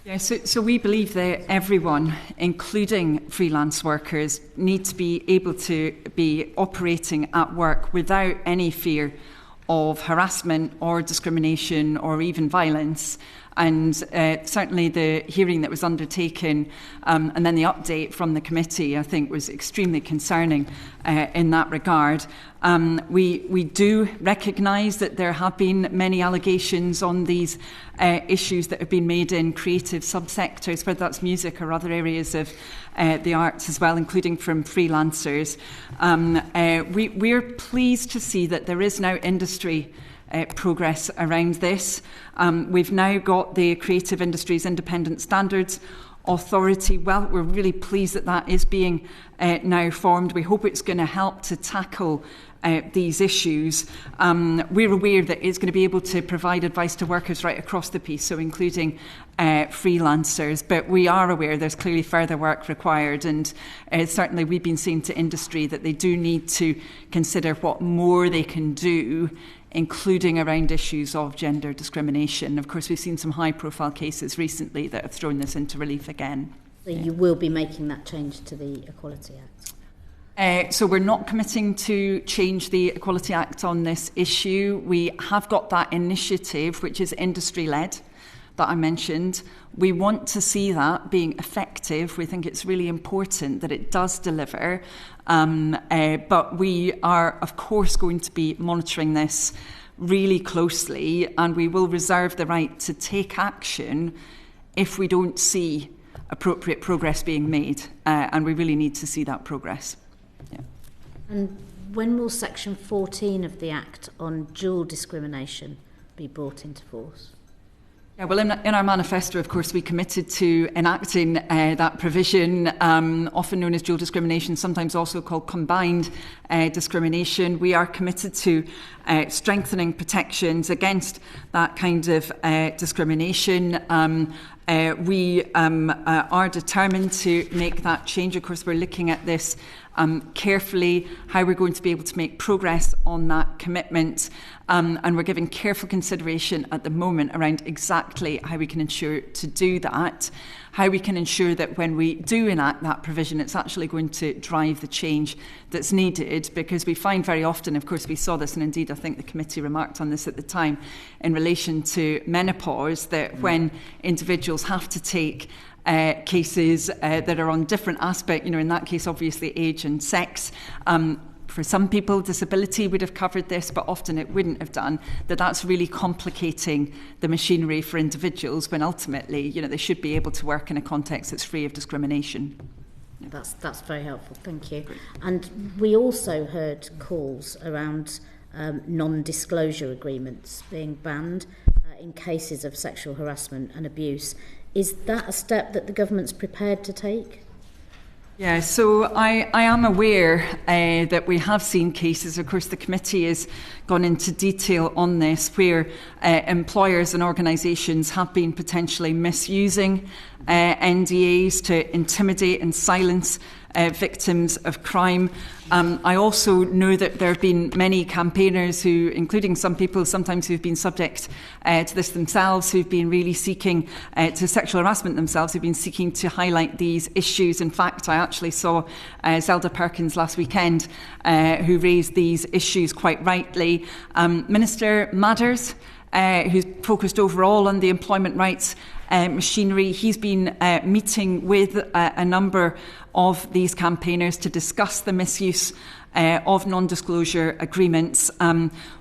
Yeah, so we believe that everyone, including freelance workers, need to be able to be operating at work without any fear of harassment or discrimination or even violence. And certainly the hearing that was undertaken and then the update from the committee, I think, was extremely concerning in that regard. We do recognise that there have been many allegations on these issues that have been made in creative subsectors, whether that's music or other areas of the arts as well, including from freelancers. We're pleased to see that there is now industry progress around this. We've now got the Creative Industries Independent Standards Authority. Well, we're really pleased that that is being now formed. We hope it's going to help to tackle these issues. We're aware that it's going to be able to provide advice to workers right across the piece, so including freelancers, but we are aware there's clearly further work required, and certainly we've been saying to industry that they do need to consider what more they can do, including around issues of gender discrimination. Of course, we've seen some high-profile cases recently that have thrown this into relief again. So you will be making that change to the Equality Act? So we're not committing to change the Equality Act on this issue. We have got that initiative, which is industry-led, that I mentioned. We want to see that being effective. We think it's really important that it does deliver. But we are, of course, going to be monitoring this really closely, and we will reserve the right to take action if we don't see appropriate progress being made. And we really need to see that progress. Yeah. And when will Section 14 of the Act on dual discrimination be brought into force? Yeah, well, in our manifesto, of course, we committed to enacting that provision, often known as dual discrimination, sometimes also called combined discrimination. We are committed to strengthening protections against that kind of discrimination. We are determined to make that change. Of course, we're looking at this carefully, how we're going to be able to make progress on that commitment. And we're giving careful consideration at the moment around exactly how we can ensure to do that, how we can ensure that when we do enact that provision, it's actually going to drive the change that's needed, because we find very often, of course, we saw this, and indeed I think the committee remarked on this at the time, in relation to menopause, that when individuals have to take cases that are on different aspects, in that case, obviously age and sex, for some people, disability would have covered this, but often it wouldn't have done, that's really complicating the machinery for individuals when ultimately, they should be able to work in a context that's free of discrimination. That's very helpful, thank you. And we also heard calls around non-disclosure agreements being banned in cases of sexual harassment and abuse. Is that a step that the government's prepared to take? Yeah, so I am aware that we have seen cases. Of course, the committee has gone into detail on this, where employers and organisations have been potentially misusing NDAs to intimidate and silence victims of crime. I also know that there have been many campaigners who, including some people sometimes who've been subject to this themselves, who've been really seeking to sexual harassment themselves, who've been seeking to highlight these issues. In fact, I actually saw Zelda Perkins last weekend who raised these issues quite rightly. Minister Madders, who's focused overall on the employment rights machinery, he's been meeting with a number of these campaigners to discuss the misuse of non-disclosure agreements.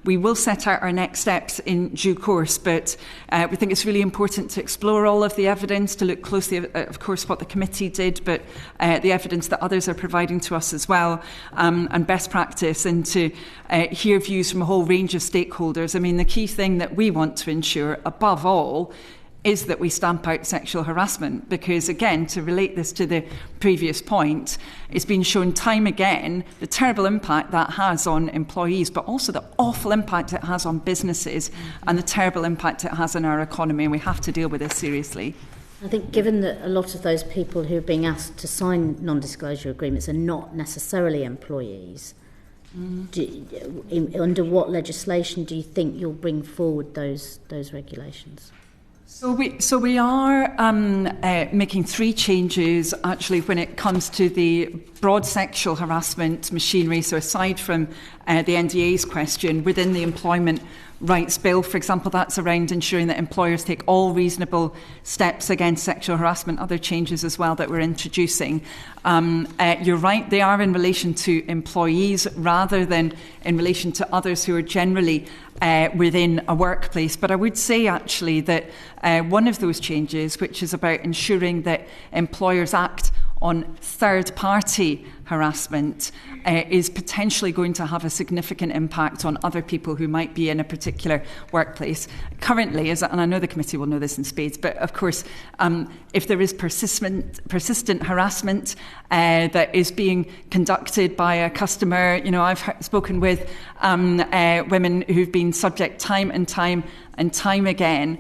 We will set out our next steps in due course, but we think it's really important to explore all of the evidence, to look closely at, of course, what the committee did, but the evidence that others are providing to us as well, and best practice, and to hear views from a whole range of stakeholders. I mean, the key thing that we want to ensure, above all, is that we stamp out sexual harassment, because, again, to relate this to the previous point, it's been shown time again the terrible impact that has on employees, but also the awful impact it has on businesses and the terrible impact it has on our economy, and we have to deal with this seriously. I think given that a lot of those people who are being asked to sign non-disclosure agreements are not necessarily employees, under what legislation do you think you'll bring forward those regulations? So we are making three changes, actually, when it comes to the broad sexual harassment machinery. So aside from the NDA's question, within the Employment Rights Bill, for example, that's around ensuring that employers take all reasonable steps against sexual harassment, other changes as well that we're introducing. You're right, they are in relation to employees rather than in relation to others who are generally within a workplace. But I would say, actually, that one of those changes, which is about ensuring that employers act on third-party harassment is potentially going to have a significant impact on other people who might be in a particular workplace. Currently, and I know the committee will know this in spades, but of course, if there is persistent harassment that is being conducted by a customer, I've spoken with women who've been subject time and time again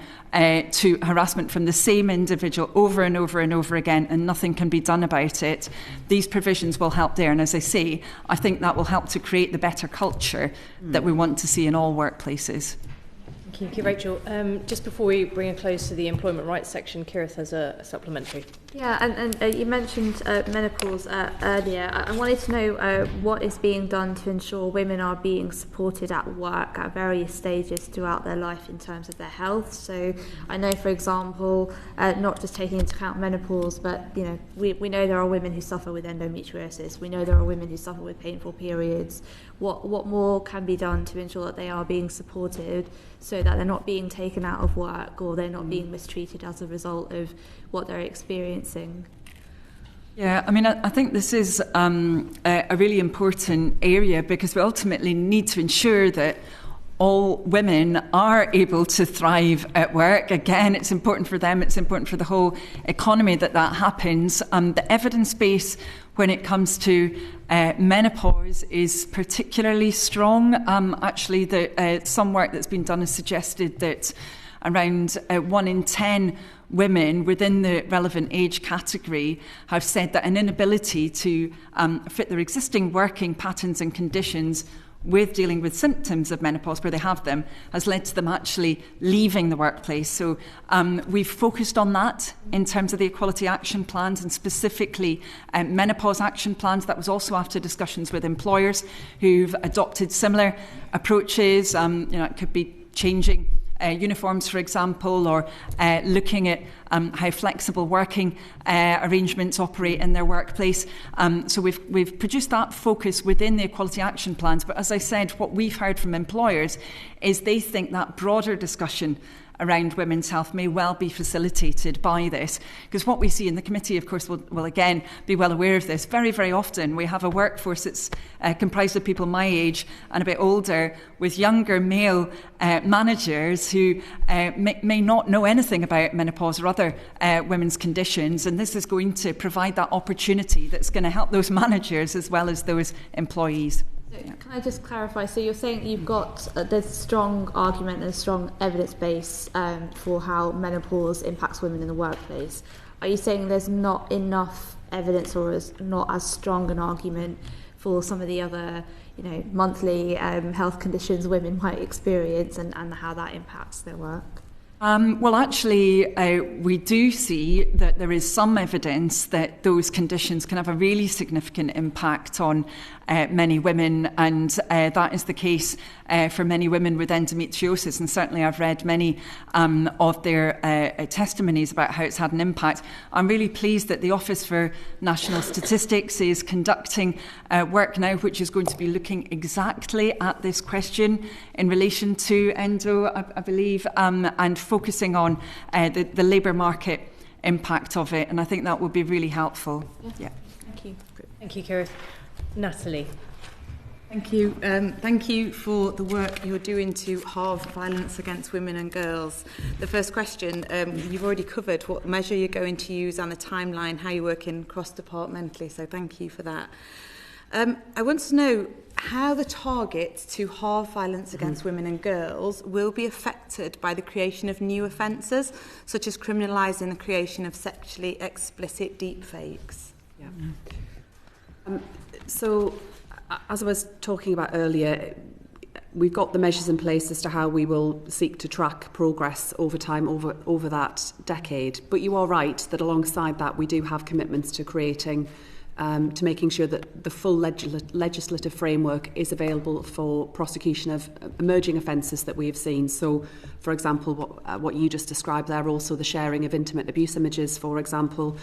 to harassment from the same individual over and over and over again, and nothing can be done about it. These provisions will help there, and as I say, I think that will help to create the better culture that we want to see in all workplaces. Thank you, Rachel. Just before we bring a close to the employment rights section, Kirith has a supplementary. Yeah, and you mentioned menopause earlier. I wanted to know what is being done to ensure women are being supported at work at various stages throughout their life in terms of their health. So I know, for example, not just taking into account menopause, but we know there are women who suffer with endometriosis. We know there are women who suffer with painful periods. What more can be done to ensure that they are being supported so that they're not being taken out of work or they're not being mistreated as a result of what they're experiencing? Yeah, I mean, I think this is a really important area because we ultimately need to ensure that all women are able to thrive at work. Again, it's important for them, it's important for the whole economy that happens. The evidence base when it comes to menopause is particularly strong. Actually, some work that's been done has suggested that around 1 in 10 women within the relevant age category have said that an inability to fit their existing working patterns and conditions with dealing with symptoms of menopause where they have them has led to them actually leaving the workplace. So we've focused on that in terms of the equality action plans and specifically menopause action plans. That was also after discussions with employers who've adopted similar approaches. It could be changing uniforms, for example, or looking at how flexible working arrangements operate in their workplace. So we've produced that focus within the equality action plans. But as I said, what we've heard from employers is they think that broader discussion around women's health may well be facilitated by this. Because what we see in the committee, of course, will again be well aware of this. Very, very often we have a workforce that's comprised of people my age and a bit older with younger male managers who may not know anything about menopause or other women's conditions. And this is going to provide that opportunity that's going to help those managers as well as those employees. Can I just clarify? So you're saying you've got there's a strong argument and a strong evidence base for how menopause impacts women in the workplace. Are you saying there's not enough evidence or is not as strong an argument for some of the other, monthly health conditions women might experience and how that impacts their work? Well, actually, we do see that there is some evidence that those conditions can have a really significant impact on many women, and that is the case for many women with endometriosis. And certainly I've read many of their testimonies about how it's had an impact. I'm really pleased that the Office for National Statistics is conducting work now which is going to be looking exactly at this question in relation to endo, I believe, and focusing on the labour market impact of it. And I think that would be really helpful. Yeah. Thank you. Thank you, Kirith. Natalie. Thank you. Thank you for the work you're doing to halve violence against women and girls. The first question, you've already covered what measure you're going to use and the timeline, how you're working cross-departmentally, so thank you for that. I want to know how the target to halve violence against women and girls will be affected by the creation of new offences, such as criminalising the creation of sexually explicit deepfakes. Yeah. So, as I was talking about earlier, we've got the measures in place as to how we will seek to track progress over time, over that decade. But you are right that alongside that, we do have commitments to creating, to making sure that the full legislative framework is available for prosecution of emerging offences that we have seen. So, for example, what you just described there, also the sharing of intimate abuse images, for example.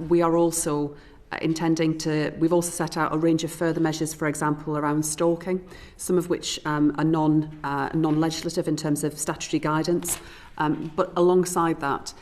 We are also we've also set out a range of further measures, for example, around stalking, some of which are non-legislative in terms of statutory guidance. But alongside that,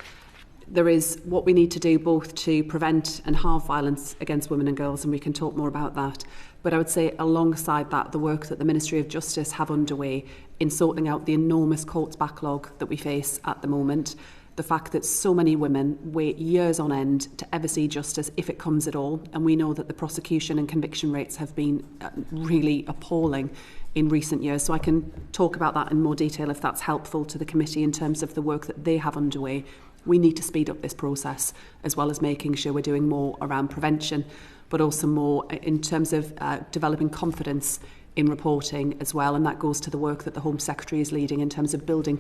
there is what we need to do both to prevent and halve violence against women and girls, and we can talk more about that. But I would say alongside that, the work that the Ministry of Justice have underway in sorting out the enormous courts backlog that we face at the moment, the fact that so many women wait years on end to ever see justice, if it comes at all. And we know that the prosecution and conviction rates have been really appalling in recent years. So I can talk about that in more detail if that's helpful to the committee in terms of the work that they have underway. We need to speed up this process, as well as making sure we're doing more around prevention, but also more in terms of developing confidence in reporting as well, and that goes to the work that the Home Secretary is leading in terms of building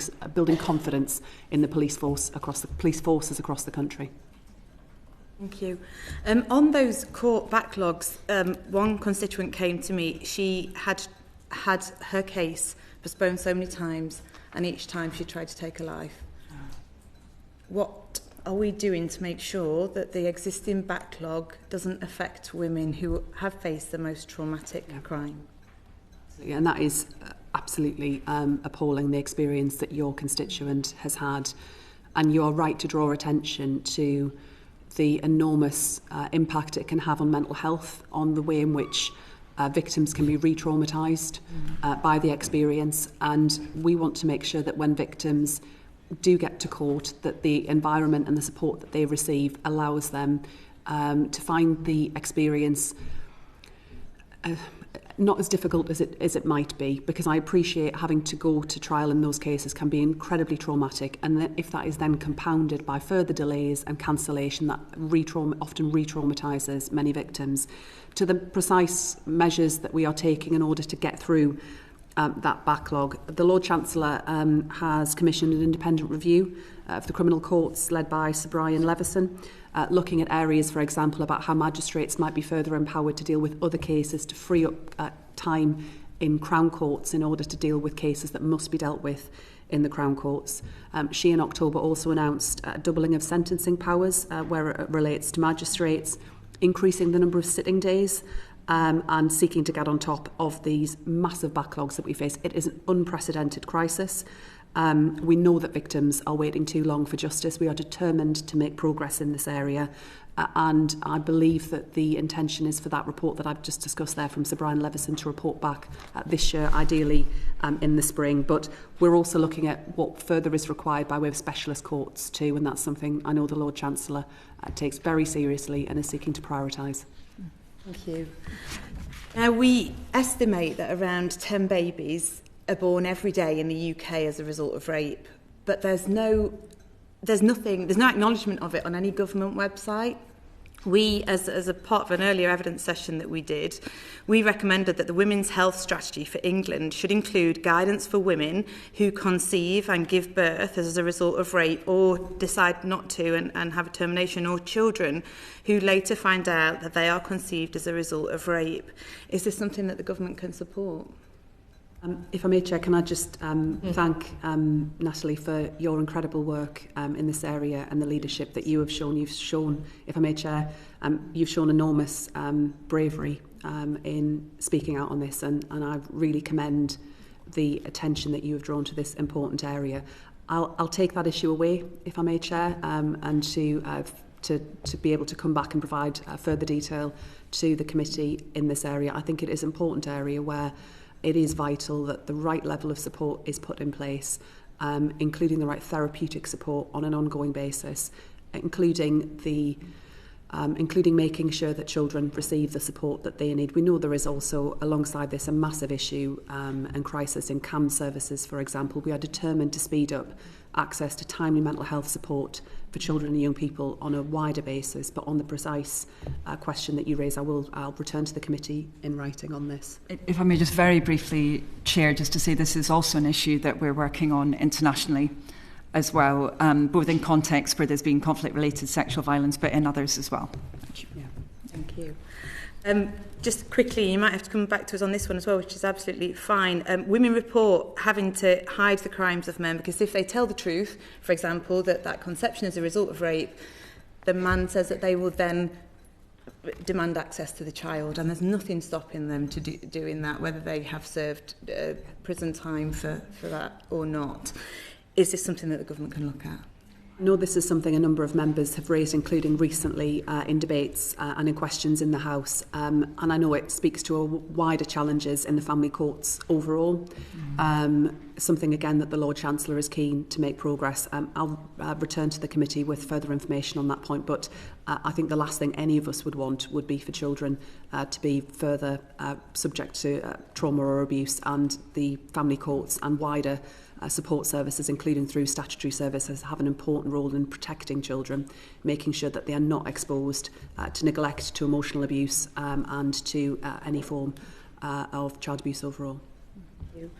confidence in the police forces across the country. Thank you. On those court backlogs, one constituent came to me. She had her case postponed so many times, and each time she tried to take her life. What are we doing to make sure that the existing backlog doesn't affect women who have faced the most traumatic crime? And that is absolutely appalling, the experience that your constituent has had. And you are right to draw attention to the enormous impact it can have on mental health, on the way in which victims can be re-traumatised by the experience. And we want to make sure that when victims do get to court, that the environment and the support that they receive allows them to find the experience not as difficult as it might be, because I appreciate having to go to trial in those cases can be incredibly traumatic, and if that is then compounded by further delays and cancellation, that often re-traumatises many victims. To the precise measures that we are taking in order to get through that backlog, the Lord Chancellor has commissioned an independent review of the criminal courts led by Sir Brian Levison, looking at areas, for example, about how magistrates might be further empowered to deal with other cases to free up time in Crown Courts in order to deal with cases that must be dealt with in the Crown Courts. She in October also announced a doubling of sentencing powers where it relates to magistrates, increasing the number of sitting days, and seeking to get on top of these massive backlogs that we face. It is an unprecedented crisis. We know that victims are waiting too long for justice. We are determined to make progress in this area. And I believe that the intention is for that report that I've just discussed there from Sir Brian Levison to report back this year, ideally in the spring. But we're also looking at what further is required by way of specialist courts too, and that's something I know the Lord Chancellor takes very seriously and is seeking to prioritise. Thank you. Now, we estimate that around 10 babies are born every day in the UK as a result of rape, but there's no acknowledgement of it on any government website. We, as a part of an earlier evidence session that we did, we recommended that the Women's Health Strategy for England should include guidance for women who conceive and give birth as a result of rape or decide not to and have a termination, or children who later find out that they are conceived as a result of rape. Is this something that the government can support? If I may, Chair, can I just thank Natalie for your incredible work in this area and the leadership that you have shown. You've shown, if I may, Chair, you've shown enormous bravery in speaking out on this, and I really commend the attention that you have drawn to this important area. I'll take that issue away, if I may, Chair, and to be able to come back and provide further detail to the committee in this area. I think it is an important area where it is vital that the right level of support is put in place, including the right therapeutic support on an ongoing basis, including making sure that children receive the support that they need. We know there is also, alongside this, a massive issue and crisis in CAMS services, for example. We are determined to speed up access to timely mental health support for children and young people on a wider basis. But on the precise question that you raise, I'll return to the committee in writing on this. If I may just very briefly, Chair, just to say this is also an issue that we're working on internationally as well, both in contexts where there's been conflict-related sexual violence, but in others as well. Thank you. Yeah, thank you. Just quickly, you might have to come back to us on this one as well, which is absolutely fine. Women report having to hide the crimes of men because if they tell the truth, for example, that conception is a result of rape, the man says that they will then demand access to the child, and there's nothing stopping them to doing that, whether they have served prison time for that or not. Is this something that the government can look at? I know this is something a number of members have raised, including recently in debates and in questions in the House. And I know it speaks to a wider challenges in the family courts overall. Something, again, that the Lord Chancellor is keen to make progress. I'll return to the committee with further information on that point. But I think the last thing any of us would want would be for children to be further subject to trauma or abuse, and the family courts and wider support services, including through statutory services, have an important role in protecting children, making sure that they are not exposed to neglect, to emotional abuse, and to any form of child abuse overall. Thank you.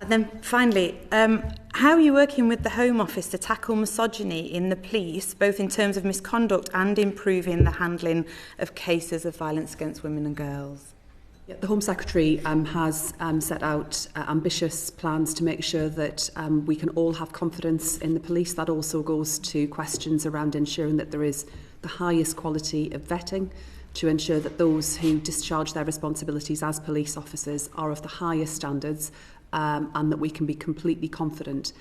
And then finally, how are you working with the Home Office to tackle misogyny in the police, both in terms of misconduct and improving the handling of cases of violence against women and girls? The Home Secretary has set out ambitious plans to make sure that we can all have confidence in the police. That also goes to questions around ensuring that there is the highest quality of vetting, to ensure that those who discharge their responsibilities as police officers are of the highest standards, and that we can be completely confident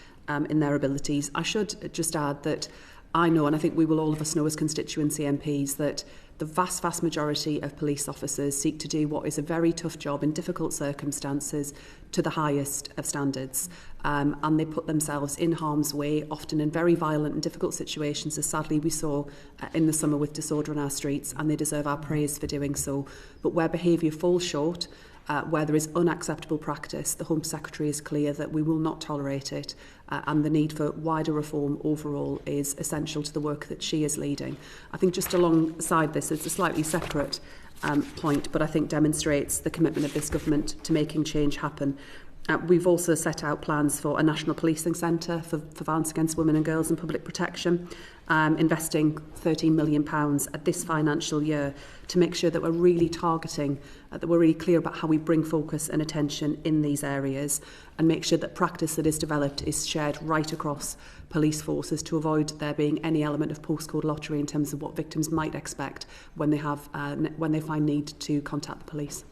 in their abilities. I should just add that I know, and I think we will all of us know as constituency MPs, that the vast majority of police officers seek to do what is a very tough job in difficult circumstances to the highest of standards. And they put themselves in harm's way, often in very violent and difficult situations, as sadly we saw in the summer with disorder on our streets, and they deserve our praise for doing so. But where behaviour falls short, where there is unacceptable practice, the Home Secretary is clear that we will not tolerate it, and the need for wider reform overall is essential to the work that she is leading. I think just alongside this, it's a slightly separate point, but I think demonstrates the commitment of this government to making change happen. We've also set out plans for a national policing centre for violence against women and girls and public protection, investing £13 million at this financial year to make sure that we're really targeting, that we're really clear about how we bring focus and attention in these areas, and make sure that practice that is developed is shared right across police forces to avoid there being any element of postcode lottery in terms of what victims might expect when they find need to contact the police.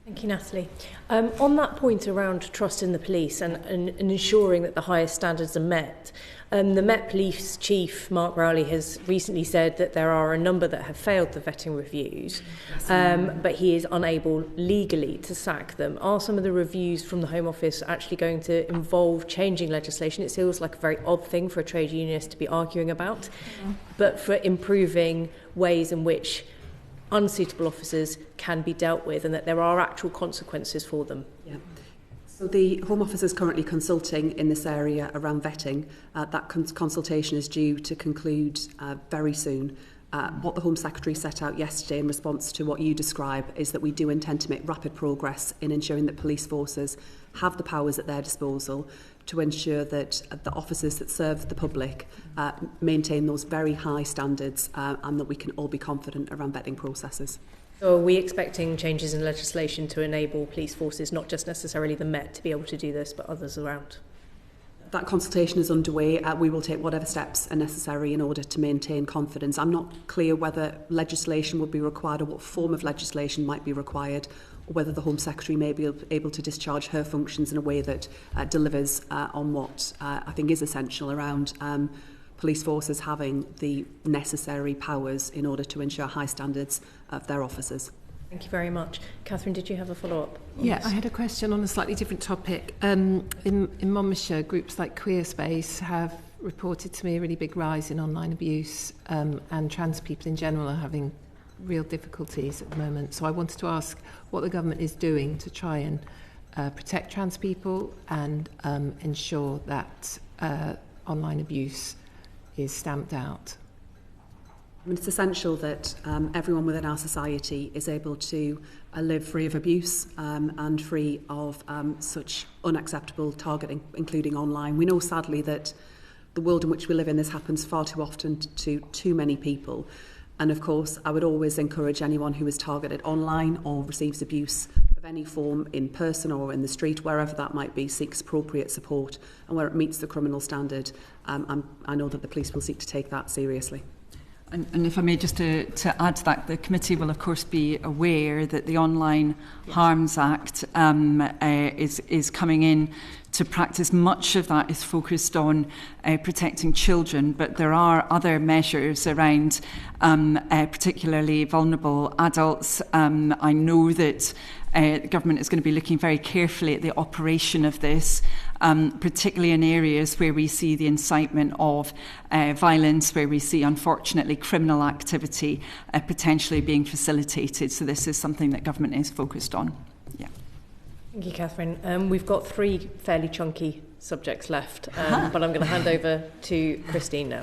Thank you, Natalie. On that point around trust in the police and ensuring that the highest standards are met, the Met Police Chief, Mark Rowley, has recently said that there are a number that have failed the vetting reviews, but he is unable legally to sack them. Are some of the reviews from the Home Office actually going to involve changing legislation? It feels like a very odd thing for a trade unionist to be arguing about, but for improving ways in which unsuitable officers can be dealt with, and that there are actual consequences for them. Yeah. So the Home Office is currently consulting in this area around vetting. That consultation is due to conclude very soon. What the Home Secretary set out yesterday in response to what you describe is that we do intend to make rapid progress in ensuring that police forces have the powers at their disposal to ensure that the officers that serve the public maintain those very high standards, and that we can all be confident around vetting processes. So are we expecting changes in legislation to enable police forces, not just necessarily the Met, to be able to do this, but others around? That consultation is underway. We will take whatever steps are necessary in order to maintain confidence. I'm not clear whether legislation would be required or what form of legislation might be required, or whether the Home Secretary may be able to discharge her functions in a way that delivers on what I think is essential around police forces having the necessary powers in order to ensure high standards of their officers. Thank you very much. Catherine, did you have a follow-up? Yeah, I had a question on a slightly different topic. In Monmouthshire, groups like Queer Space have reported to me a really big rise in online abuse, and trans people in general are having real difficulties at the moment. So I wanted to ask what the government is doing to try and protect trans people and ensure that online abuse is stamped out. I mean, it's essential that everyone within our society is able to live free of abuse and free of such unacceptable targeting, including online. We know, sadly, that the world in which we live in, this happens far too often to too many people. And of course, I would always encourage anyone who is targeted online or receives abuse of any form in person or in the street, wherever that might be, seeks appropriate support, and where it meets the criminal standard, I know that the police will seek to take that seriously. And if I may, just to add to that, the committee will of course be aware that the Online Harms Act is coming in to practice. Much of that is focused on protecting children, but there are other measures around particularly vulnerable adults. I know that the government is going to be looking very carefully at the operation of this, particularly in areas where we see the incitement of violence, where we see, unfortunately, criminal activity potentially being facilitated. So this is something that government is focused on. Yeah. Thank you, Catherine. We've got 3 fairly chunky subjects left, but I'm going to hand over to Christine now.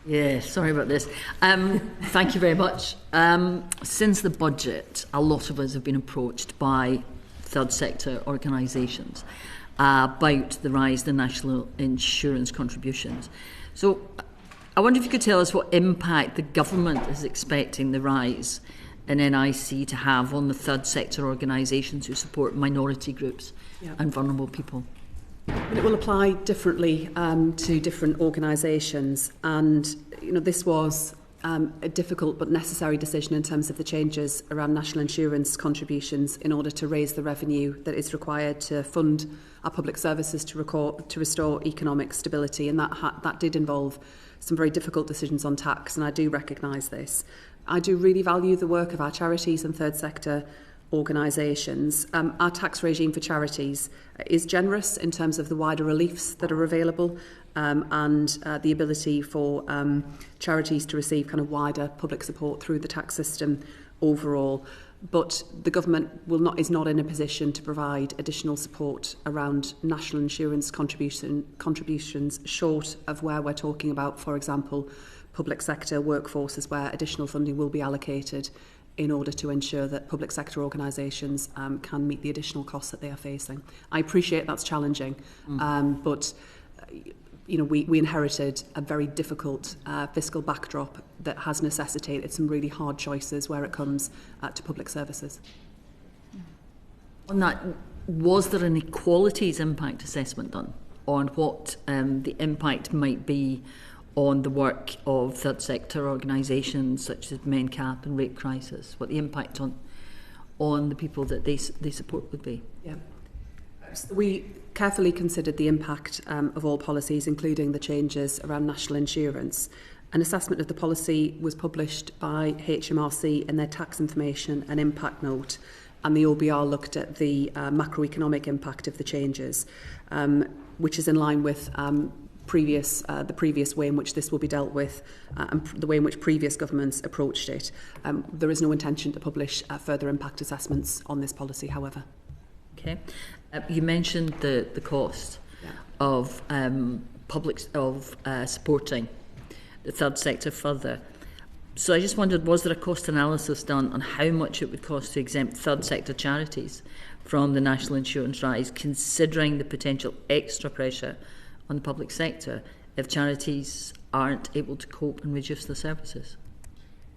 Yeah, sorry about this. Thank you very much. Since the budget, a lot of us have been approached by third sector organisations about the rise in national insurance contributions. So I wonder if you could tell us what impact the government is expecting the rise in NIC to have on the third sector organisations who support minority groups and vulnerable people. It will apply differently to different organisations, and this was a difficult but necessary decision in terms of the changes around national insurance contributions in order to raise the revenue that is required to fund our public services to restore economic stability, and that did involve some very difficult decisions on tax, and I do recognise this. I do really value the work of our charities and third sector organisations. Our tax regime for charities is generous in terms of the wider reliefs that are available and the ability for charities to receive kind of wider public support through the tax system overall. But the government is not in a position to provide additional support around national insurance contributions short of where we're talking about, for example, public sector workforces where additional funding will be allocated in order to ensure that public sector organisations can meet the additional costs that they are facing. I appreciate that's challenging, but we inherited a very difficult fiscal backdrop that has necessitated some really hard choices where it comes to public services. On that, was there an equalities impact assessment done on what the impact might be on the work of third sector organisations such as MenCap and Rape Crisis, what the impact on the people that they support would be? Yeah. We carefully considered the impact of all policies, including the changes around national insurance. An assessment of the policy was published by HMRC in their tax information and impact note, and the OBR looked at the macroeconomic impact of the changes, which is in line with the previous way in which this will be dealt with and the way in which previous governments approached it. There is no intention to publish further impact assessments on this policy, however. Okay. You mentioned the cost of supporting the third sector further. So I just wondered, was there a cost analysis done on how much it would cost to exempt third sector charities from the national insurance rise, considering the potential extra pressure on the public sector if charities aren't able to cope and reduce their services?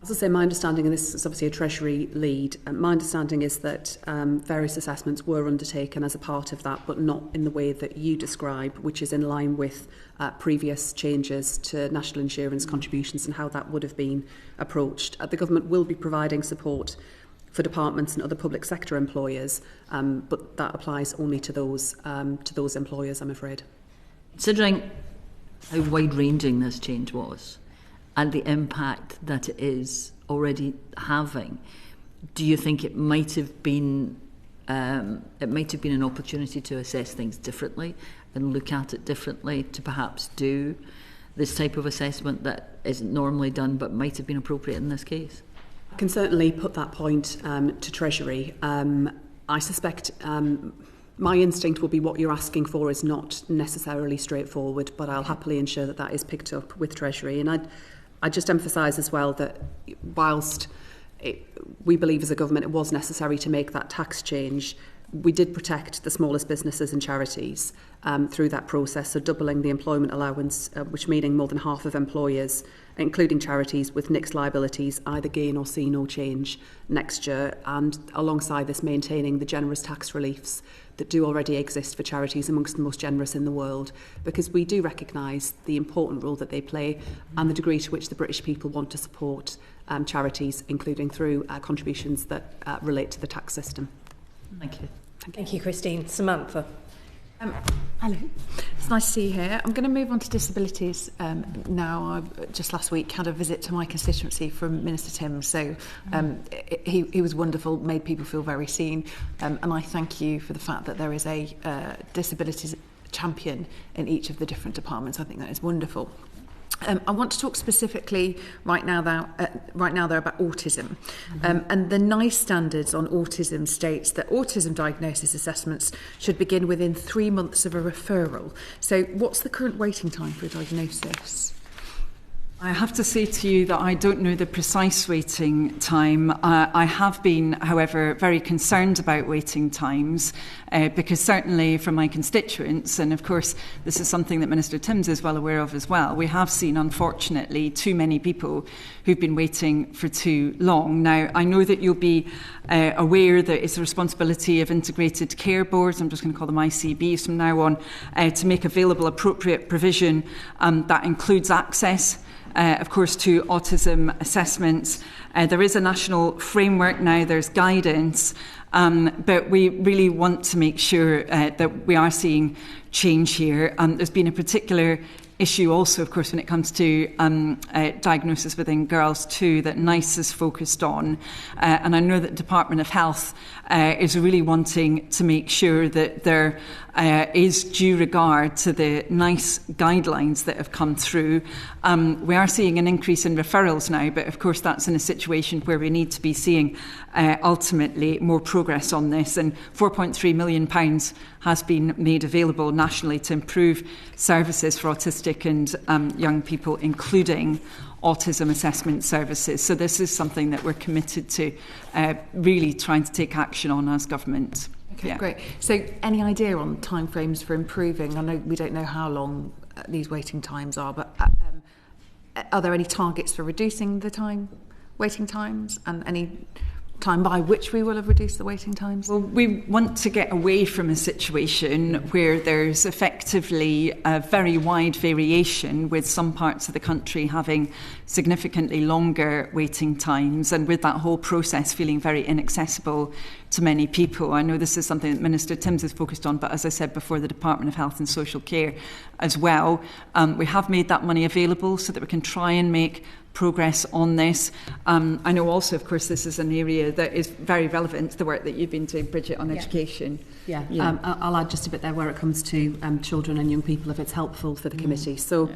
As I say, my understanding, and this is obviously a Treasury lead, my understanding is that various assessments were undertaken as a part of that, but not in the way that you describe, which is in line with previous changes to national insurance contributions and how that would have been approached. The government will be providing support for departments and other public sector employers, but that applies only to those employers, I'm afraid. Considering how wide-ranging this change was and the impact that it is already having, do you think it might have been an opportunity to assess things differently and look at it differently, to perhaps do this type of assessment that isn't normally done but might have been appropriate in this case? I can certainly put that point to Treasury. I suspect my instinct will be what you're asking for is not necessarily straightforward, but I'll happily ensure that that is picked up with Treasury. And I'd just emphasise as well that whilst we believe as a government it was necessary to make that tax change, we did protect the smallest businesses and charities through that process, so doubling the employment allowance, which meaning more than half of employers, including charities with nixed liabilities, either gain or see no change next year, and alongside this maintaining the generous tax reliefs that do already exist for charities, amongst the most generous in the world, because we do recognise the important role that they play and the degree to which the British people want to support charities, including through contributions that relate to the tax system. Thank you. Thank you, Christine. Samantha. Hello, it's nice to see you here. I'm going to move on to disabilities now. I just last week had a visit to my constituency from Minister Timms, so he was wonderful, made people feel very seen, and I thank you for the fact that there is a disabilities champion in each of the different departments. I think that is wonderful. I want to talk specifically right now there about autism. And the NICE standards on autism states that autism diagnosis assessments should begin within 3 months of a referral. So what's the current waiting time for a diagnosis? I have to say to you that I don't know the precise waiting time. I have been, however, very concerned about waiting times because certainly from my constituents, and of course this is something that Minister Timms is well aware of as well, we have seen, unfortunately, too many people who've been waiting for too long. Now, I know that you'll be aware that it's the responsibility of integrated care boards, I'm just going to call them ICBs from now on, to make available appropriate provision that includes access of course, to autism assessments. There is a national framework now, there's guidance, but we really want to make sure that we are seeing change here. There's been a particular issue also, of course, when it comes to diagnosis within girls too, that NICE is focused on. And I know that Department of Health is really wanting to make sure that there is due regard to the NICE guidelines that have come through. We are seeing an increase in referrals now, but of course that's in a situation where we need to be seeing ultimately more progress on this. And £4.3 million has been made available nationally to improve services for autistic and young people, including autism assessment services. So this is something that we're committed to really trying to take action on as government. Okay, great. So any idea on timeframes for improving? I know we don't know how long these waiting times are, but are there any targets for reducing the waiting times, and any time by which we will have reduced the waiting times? Well, we want to get away from a situation where there's effectively a very wide variation, with some parts of the country having significantly longer waiting times, and with that whole process feeling very inaccessible to many people. I know this is something that Minister Timms is focused on, but as I said before, the Department of Health and Social Care as well. We have made that money available so that we can try and make progress on this. I know also, of course, this is an area that is very relevant to the work that you've been doing, Bridget, on education. Yeah. I'll add just a bit there where it comes to children and young people, if it's helpful for the committee. So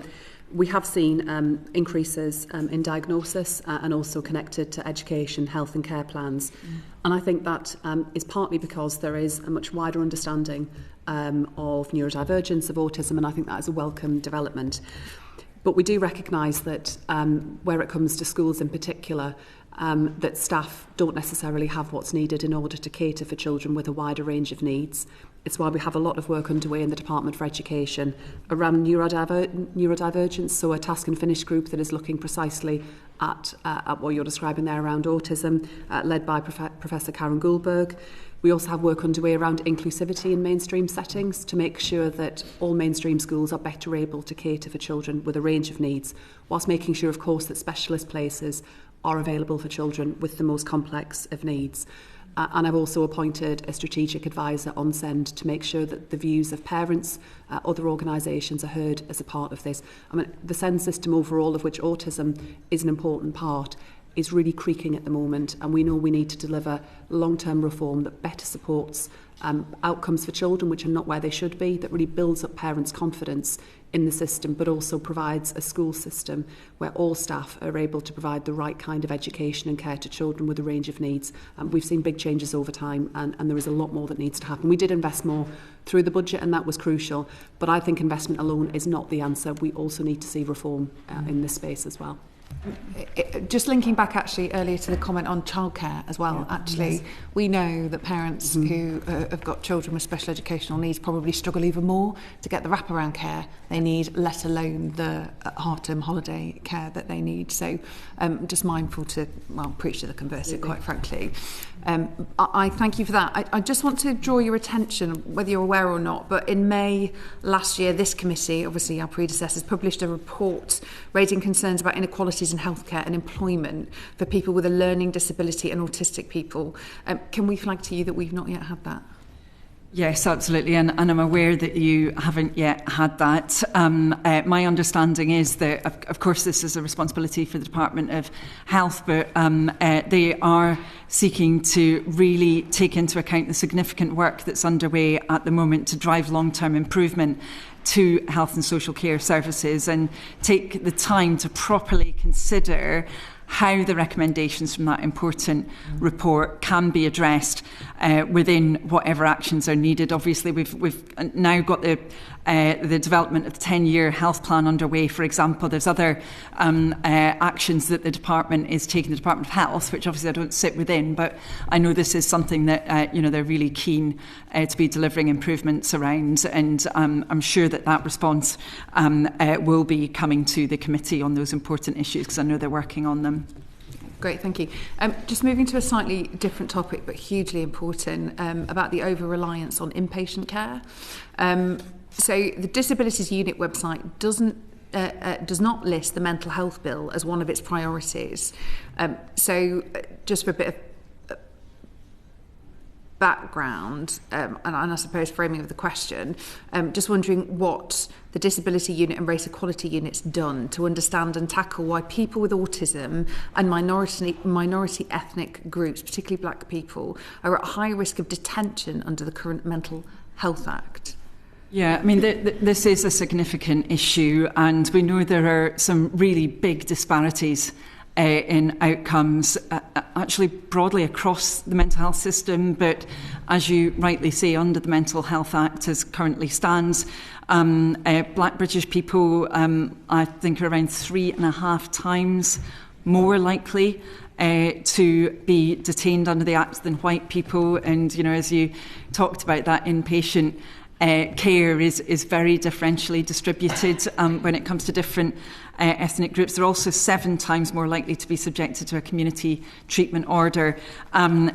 we have seen increases in diagnosis and also connected to education, health and care plans. And I think that is partly because there is a much wider understanding of neurodivergence, of autism, and I think that is a welcome development. But we do recognise that where it comes to schools in particular, that staff don't necessarily have what's needed in order to cater for children with a wider range of needs. It's why we have a lot of work underway in the Department for Education around neurodivergence, so a task and finish group that is looking precisely at what you're describing there around autism, led by Professor Karen Goldberg. We also have work underway around inclusivity in mainstream settings to make sure that all mainstream schools are better able to cater for children with a range of needs, whilst making sure, of course, that specialist places are available for children with the most complex of needs. And I've also appointed a strategic advisor on SEND to make sure that the views of parents, other organisations are heard as a part of this. I mean, the SEND system overall, of which autism is an important part, is really creaking at the moment, and we know we need to deliver long-term reform that better supports outcomes for children which are not where they should be, that really builds up parents' confidence in the system, but also provides a school system where all staff are able to provide the right kind of education and care to children with a range of needs. We've seen big changes over time, and there is a lot more that needs to happen. We did invest more through the budget, and that was crucial, but I think investment alone is not the answer. We also need to see reform in this space as well. Just linking back actually earlier to the comment on childcare as well, we know that parents who have got children with special educational needs probably struggle even more to get the wraparound care they need, let alone the half-term holiday care that they need. So just mindful to, preach to the converse, quite frankly. I thank you for that. I just want to draw your attention, whether you're aware or not, but in May last year, this committee, obviously our predecessors, published a report raising concerns about inequalities in healthcare and employment for people with a learning disability and autistic people. Can we flag to you that we've not yet had that? Yes, absolutely, and I'm aware that you haven't yet had that. My understanding is that, of course, this is a responsibility for the Department of Health, but they are seeking to really take into account the significant work that's underway at the moment to drive long-term improvement to health and social care services, and take the time to properly consider how the recommendations from that important report can be addressed within whatever actions are needed. Obviously, we've now got the development of the 10-year health plan underway, for example. There's other actions that the department is taking, the Department of Health, which obviously I don't sit within, but I know this is something that they're really keen to be delivering improvements around, and I'm sure that response will be coming to the committee on those important issues, because I know they're working on them. Great, thank you. Just moving to a slightly different topic, but hugely important, about the over-reliance on inpatient care. So the Disabilities Unit website does not list the mental health bill as one of its priorities. So just for a bit of background, and I suppose framing of the question, just wondering what the Disability Unit and Race Equality Unit's done to understand and tackle why people with autism and minority ethnic groups, particularly black people, are at high risk of detention under the current Mental Health Act. Yeah, I mean, this is a significant issue, and we know there are some really big disparities in outcomes, actually broadly across the mental health system, but as you rightly say, under the Mental Health Act as currently stands, black British people, I think, are around 3.5 times more likely to be detained under the Act than white people. And, as you talked about, that inpatient care is very differentially distributed when it comes to different ethnic groups. They're also 7 times more likely to be subjected to a community treatment order.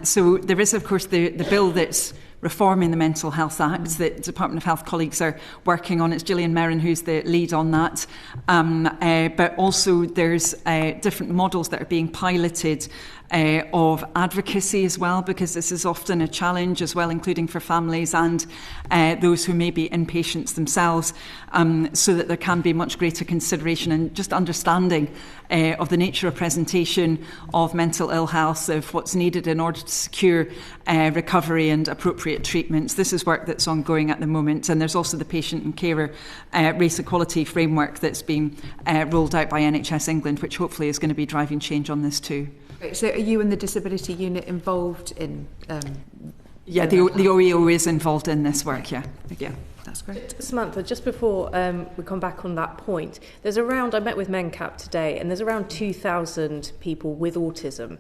So there is, of course, the bill that's reforming the Mental Health Act that Department of Health colleagues are working on. It's Gillian Merrin who's the lead on that. But also there's different models that are being piloted of advocacy as well, because this is often a challenge as well, including for families and those who may be inpatients themselves, so that there can be much greater consideration and just understanding of the nature of presentation of mental ill health, of what's needed in order to secure recovery and appropriate treatments. This is work that's ongoing at the moment, and there's also the patient and carer race equality framework that's being rolled out by NHS England, which hopefully is going to be driving change on this too. So are you and the Disability Unit involved in... Yeah, the OEO is involved in this work, yeah. That's great. Samantha, just before we come back on that point, I met with MenCap today, and there's around 2,000 people with autism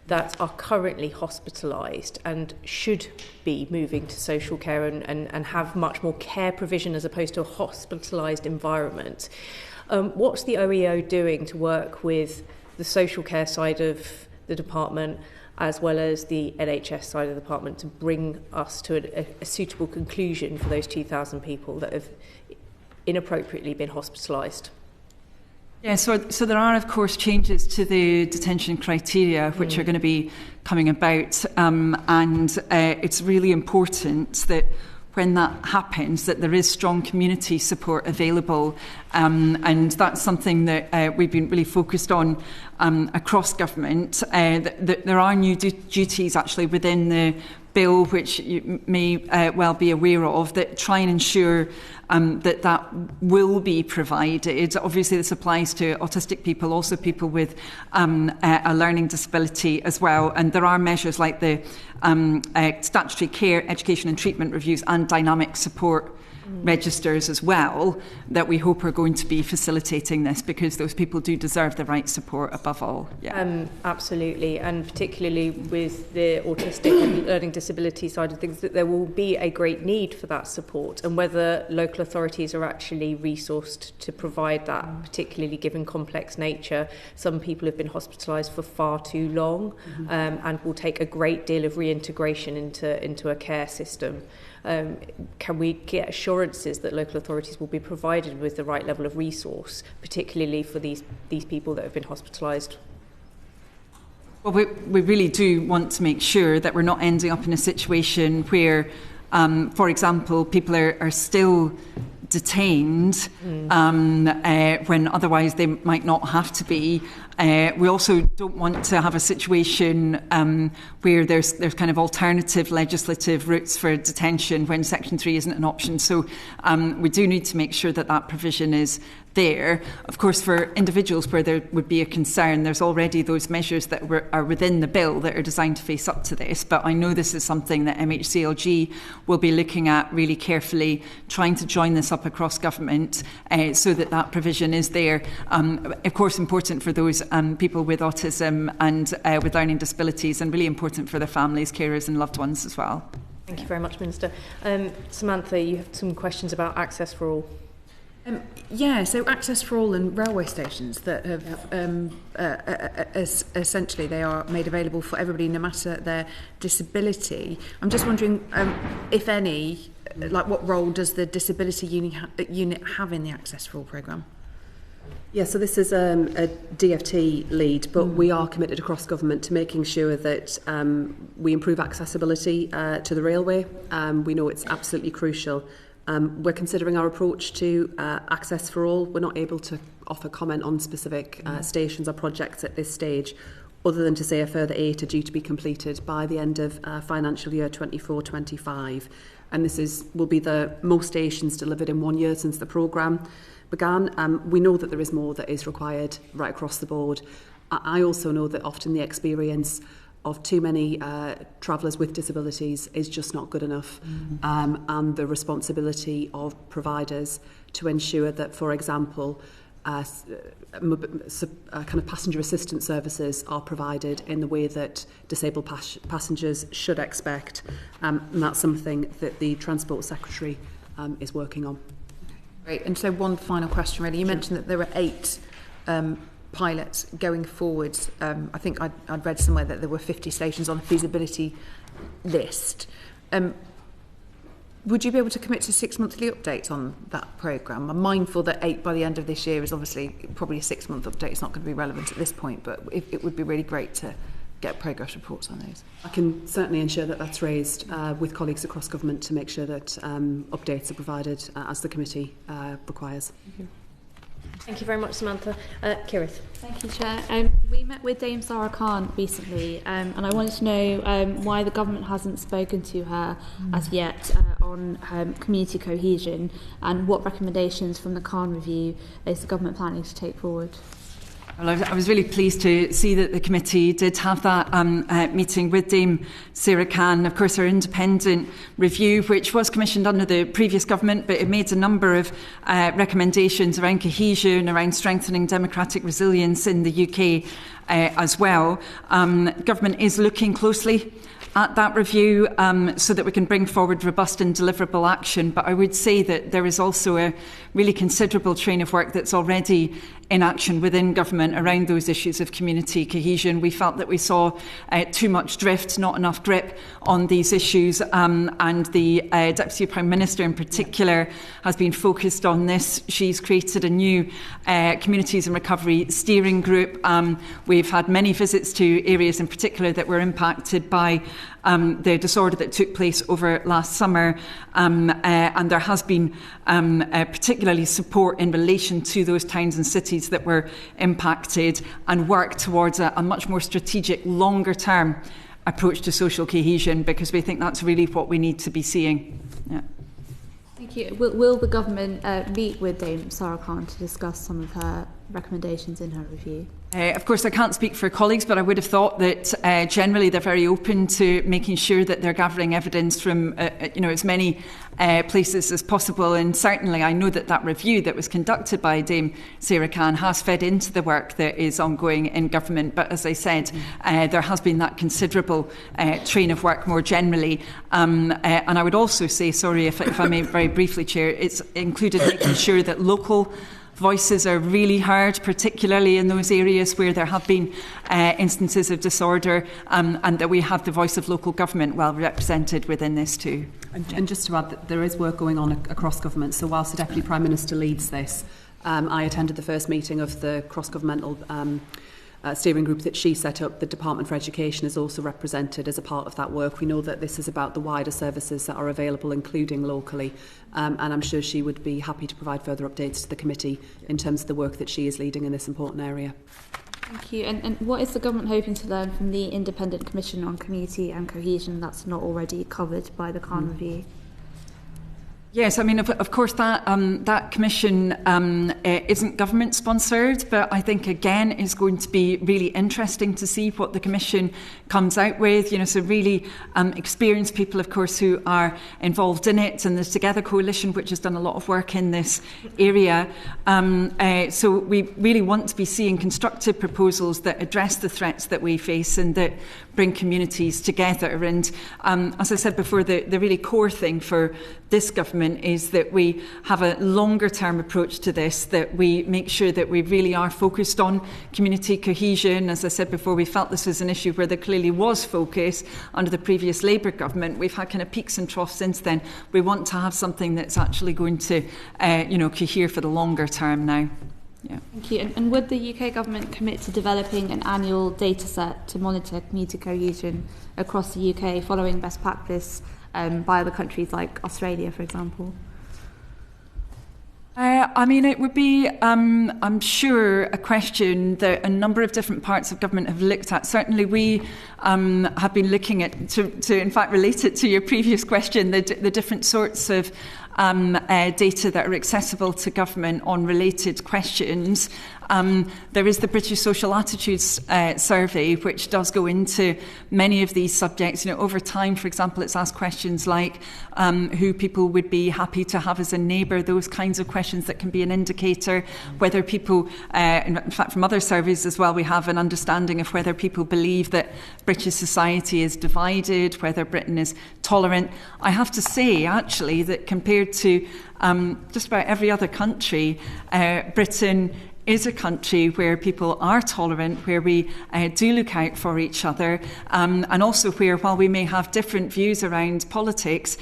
that are currently hospitalised and should be moving to social care and have much more care provision as opposed to a hospitalised environment. What's the OEO doing to work with the social care side of the department as well as the NHS side of the department to bring us to a suitable conclusion for those 2,000 people that have inappropriately been hospitalised? Yeah, so there are, of course, changes to the detention criteria which are going to be coming about, and it's really important that when that happens, that there is strong community support available, and that's something that we've been really focused on across government. There are new duties actually within the bill, which you may well be aware of, that try and ensure that will be provided. Obviously, this applies to autistic people, also people with a learning disability as well. And there are measures like the statutory care, education and treatment reviews and dynamic support registers as well, that we hope are going to be facilitating this, because those people do deserve the right support above all. Yeah. Absolutely, and particularly with the autistic and learning disability side of things, that there will be a great need for that support, and whether local authorities are actually resourced to provide that, particularly given complex nature. Some people have been hospitalised for far too long, and will take a great deal of reintegration into a care system. Can we get assurances that local authorities will be provided with the right level of resource, particularly for these people that have been hospitalised? Well, we really do want to make sure that we're not ending up in a situation where For example, people are still detained when otherwise they might not have to be. We also don't want to have a situation where there's kind of alternative legislative routes for detention when Section 3 isn't an option. So we do need to make sure that that provision is there. Of course, for individuals where there would be a concern, there's already those measures that are within the bill that are designed to face up to this. But I know this is something that MHCLG will be looking at really carefully, trying to join this up across government so that that provision is there. Of course, important for those people with autism and with learning disabilities, and really important for their families, carers and loved ones as well. Thank you very much, Minister. Samantha, you have some questions about access for all. So access for all and railway stations that have essentially they are made available for everybody no matter their disability. I'm just wondering if any, like what role does the disability unit have in the access for all programme? Yeah, so this is a DFT lead, but we are committed across government to making sure that we improve accessibility to the railway. We know it's absolutely crucial. We're considering our approach to access for all. We're not able to offer comment on specific stations or projects at this stage, other than to say a further 8 are due to be completed by the end of financial year 24-25. And this will be the most stations delivered in 1 year since the programme began. We know that there is more that is required right across the board. I also know that often the experience of too many travellers with disabilities is just not good enough, and the responsibility of providers to ensure that, for example, kind of passenger assistance services are provided in the way that disabled passengers should expect, and that's something that the Transport Secretary is working on. Great. And so one final question really. You mentioned that there are 8 pilots going forward. I think I'd read somewhere that there were 50 stations on a feasibility list. Would you be able to commit to 6 monthly updates on that programme? I'm mindful that 8 by the end of this year is obviously probably a 6-month update. It's not going to be relevant at this point, but it would be really great to get progress reports on those. I can certainly ensure that that's raised with colleagues across government to make sure that updates are provided as the committee requires. Thank you very much, Samantha. Kirith. Thank you, Chair. We met with Dame Sarah Khan recently, and I wanted to know why the government hasn't spoken to her as yet on community cohesion, and what recommendations from the Khan review is the government planning to take forward. Well, I was really pleased to see that the committee did have that meeting with Dame Sarah Khan. Of course, her independent review, which was commissioned under the previous government, but it made a number of recommendations around cohesion, around strengthening democratic resilience in the UK as well. Government is looking closely at that review so that we can bring forward robust and deliverable action. But I would say that there is also a really considerable train of work that's already in action within government around those issues of community cohesion. We felt that we saw too much drift, not enough grip on these issues, and the Deputy Prime Minister in particular has been focused on this. She's created a new Communities and Recovery Steering Group. We've had many visits to areas in particular that were impacted by the disorder that took place over last summer, and there has been particularly support in relation to those towns and cities that were impacted, and work towards a much more strategic, longer term approach to social cohesion, because we think that's really what we need to be seeing. Yeah. Thank you. Will the government meet with Dame Sarah Khan to discuss some of her recommendations in her review? Of course, I can't speak for colleagues, but I would have thought that generally they're very open to making sure that they're gathering evidence from as many places as possible. And certainly I know that that review that was conducted by Dame Sarah Khan has fed into the work that is ongoing in government. But as I said, there has been that considerable train of work more generally. And I would also say, sorry if I may very briefly, Chair, it's included making sure that local voices are really heard, particularly in those areas where there have been instances of disorder, and that we have the voice of local government well represented within this too. And just to add that there is work going on across government, so whilst the Deputy Prime Minister leads this, I attended the first meeting of the cross-governmental steering group that she set up, the Department for Education is also represented as a part of that work. We know that this is about the wider services that are available, including locally, and I'm sure she would be happy to provide further updates to the committee in terms of the work that she is leading in this important area. Thank you. And what is the government hoping to learn from the Independent Commission on Community and Cohesion that's not already covered by the Khan Review? Yes, I mean, of course, that commission isn't government sponsored, but I think again is going to be really interesting to see what the commission comes out with. So really experienced people, of course, who are involved in it, and the Together Coalition, which has done a lot of work in this area. So we really want to be seeing constructive proposals that address the threats that we face and that bring communities together. And as I said before, the really core thing for this government is that we have a longer term approach to this, that we make sure that we really are focused on community cohesion. As I said before, we felt this was an issue where there clearly was focus under the previous Labour government. We've had kind of peaks and troughs since then. We want to have something that's actually going to cohere for the longer term now. Yeah. Thank you. And would the UK government commit to developing an annual data set to monitor community cohesion across the UK, following best practice by other countries like Australia, for example? I mean, it would be, I'm sure, a question that a number of different parts of government have looked at. Certainly we have been looking at, to in fact relate it to your previous question, the different sorts of data that are accessible to government on related questions. There is the British Social Attitudes Survey, which does go into many of these subjects. Over time, for example, it's asked questions like who people would be happy to have as a neighbour, those kinds of questions that can be an indicator. Whether people, in fact, from other surveys as well, we have an understanding of whether people believe that British society is divided, whether Britain is tolerant. I have to say, actually, that compared to just about every other country, Britain is a country where people are tolerant, where we do look out for each other, and also where, while we may have different views around politics,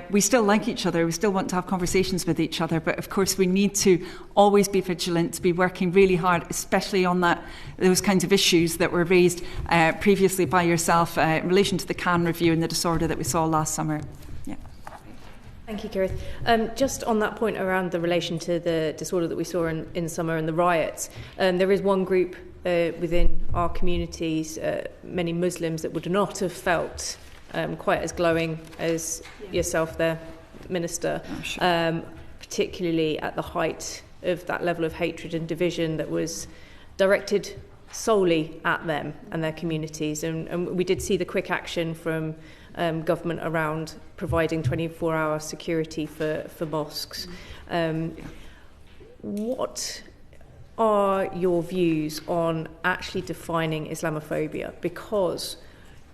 we still like each other, we still want to have conversations with each other. But of course we need to always be vigilant, to be working really hard, especially on those kinds of issues that were raised previously by yourself in relation to the Khan Review and the disorder that we saw last summer. Thank you, Kirith. Just on that point around the relation to the disorder that we saw in summer and the riots, there is one group within our communities, many Muslims, that would not have felt quite as glowing as yourself there, Minister, particularly at the height of that level of hatred and division that was directed solely at them and their communities. And we did see the quick action from government around providing 24-hour security for mosques. What are your views on actually defining Islamophobia? Because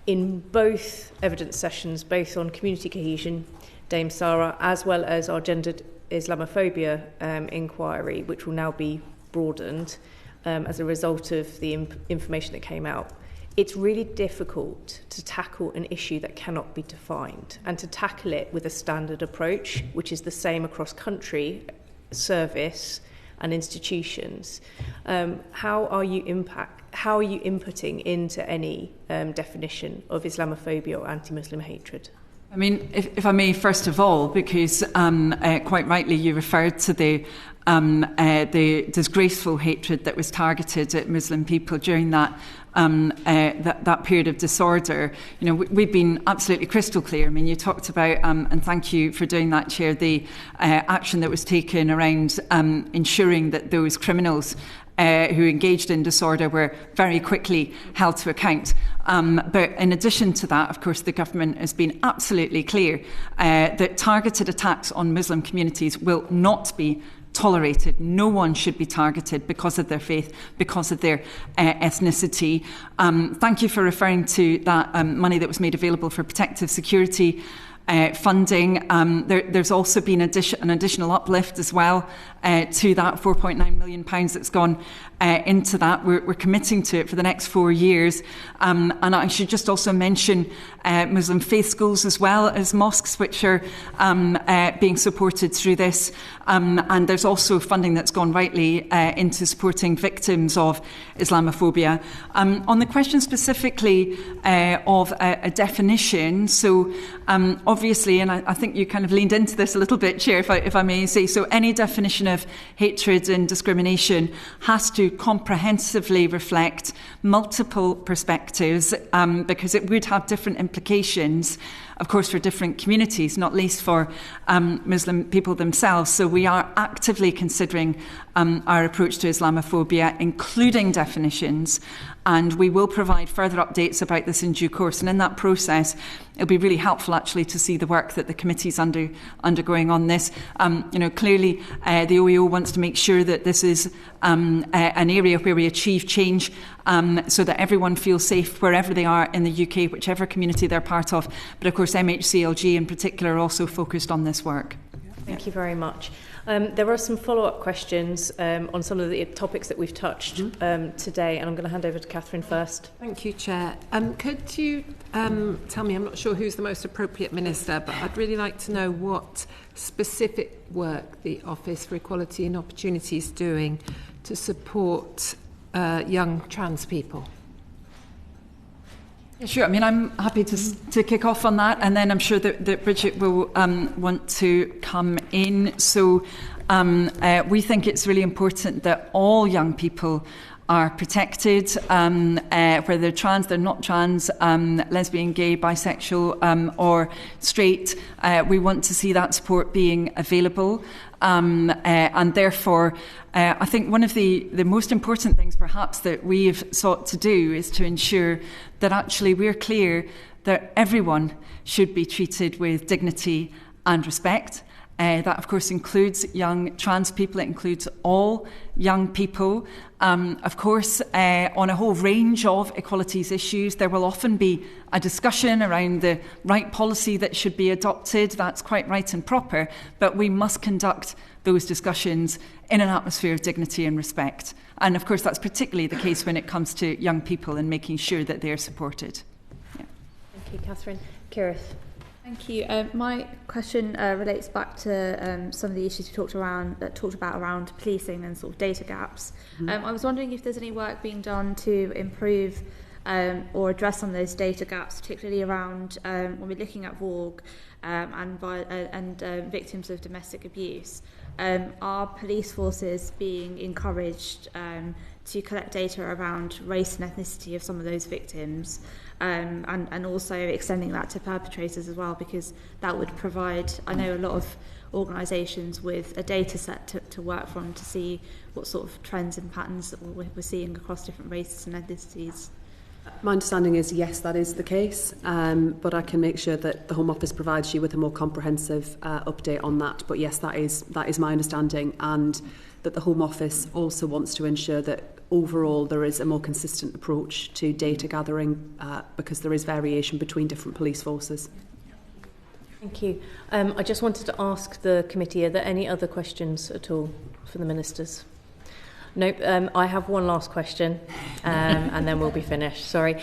in both evidence sessions, both on community cohesion, Dame Sarah, as well as our gendered Islamophobia inquiry, which will now be broadened as a result of the information that came out, it's really difficult to tackle an issue that cannot be defined, and to tackle it with a standard approach, which is the same across country, service and institutions. How are you inputting into any definition of Islamophobia or anti-Muslim hatred? I mean, if I may, first of all, because quite rightly you referred to the disgraceful hatred that was targeted at Muslim people during that period of disorder. We've been absolutely crystal clear. I mean, you talked about, and thank you for doing that, Chair, the action that was taken around ensuring that those criminals who engaged in disorder were very quickly held to account. But in addition to that, of course, the government has been absolutely clear that targeted attacks on Muslim communities will not be tolerated. No one should be targeted because of their faith, because of their ethnicity. Thank you for referring to that money that was made available for protective security funding. There's also been an additional uplift as well to that £4.9 million that's gone into that. We're committing to it for the next 4 years. And I should just also mention Muslim faith schools as well as mosques, which are being supported through this. And there's also funding that's gone rightly into supporting victims of Islamophobia. On the question specifically of a definition, so obviously, and I think you kind of leaned into this a little bit, Chair, if I may say, so any definition of hatred and discrimination has to comprehensively reflect multiple perspectives, because it would have different implications, of course, for different communities, not least for Muslim people themselves. So we are actively considering our approach to Islamophobia, including definitions, and we will provide further updates about this in due course. And in that process, it'll be really helpful actually to see the work that the committee's undergoing on this. Clearly the OEO wants to make sure that this is an area where we achieve change, so that everyone feels safe wherever they are in the UK, whichever community they're part of. But of course MHCLG in particular are also focused on this work. Thank you very much. There are some follow-up questions on some of the topics that we've touched today, and I'm going to hand over to Catherine first. Thank you, Chair. Could you tell me, I'm not sure who's the most appropriate minister, but I'd really like to know what specific work the Office for Equality and Opportunity is doing to support young trans people. Yeah, sure. I mean, I'm happy to kick off on that, and then I'm sure that Bridget will want to come in. So we think it's really important that all young people are protected, whether they're trans, they're not trans, lesbian, gay, bisexual or straight. We want to see that support being available. And therefore, I think one of the most important things perhaps that we've sought to do is to ensure that actually we're clear that everyone should be treated with dignity and respect. That, of course, includes young trans people. It includes all young people. Of course, on a whole range of equalities issues, there will often be a discussion around the right policy that should be adopted. That's quite right and proper. But we must conduct those discussions in an atmosphere of dignity and respect. And, of course, that's particularly the case when it comes to young people and making sure that they're supported. Yeah. Thank you, Catherine. Kirith. Thank you. My question relates back to some of the issues we talked about around policing and sort of data gaps. I was wondering if there's any work being done to improve or address some of those data gaps, particularly around when we're looking at VOG and victims of domestic abuse. Are police forces being encouraged to collect data around race and ethnicity of some of those victims, and also extending that to perpetrators as well, because that would provide, I know, a lot of organisations with a data set to work from to see what sort of trends and patterns that we're seeing across different races and ethnicities. My understanding is yes, that is the case, but I can make sure that the Home Office provides you with a more comprehensive update on that. But yes, that is my understanding, and that the Home Office also wants to ensure that overall there is a more consistent approach to data gathering, because there is variation between different police forces. Thank you. I just wanted to ask the committee, are there any other questions at all for the ministers? Nope. I have one last question, and then we'll be finished. Sorry.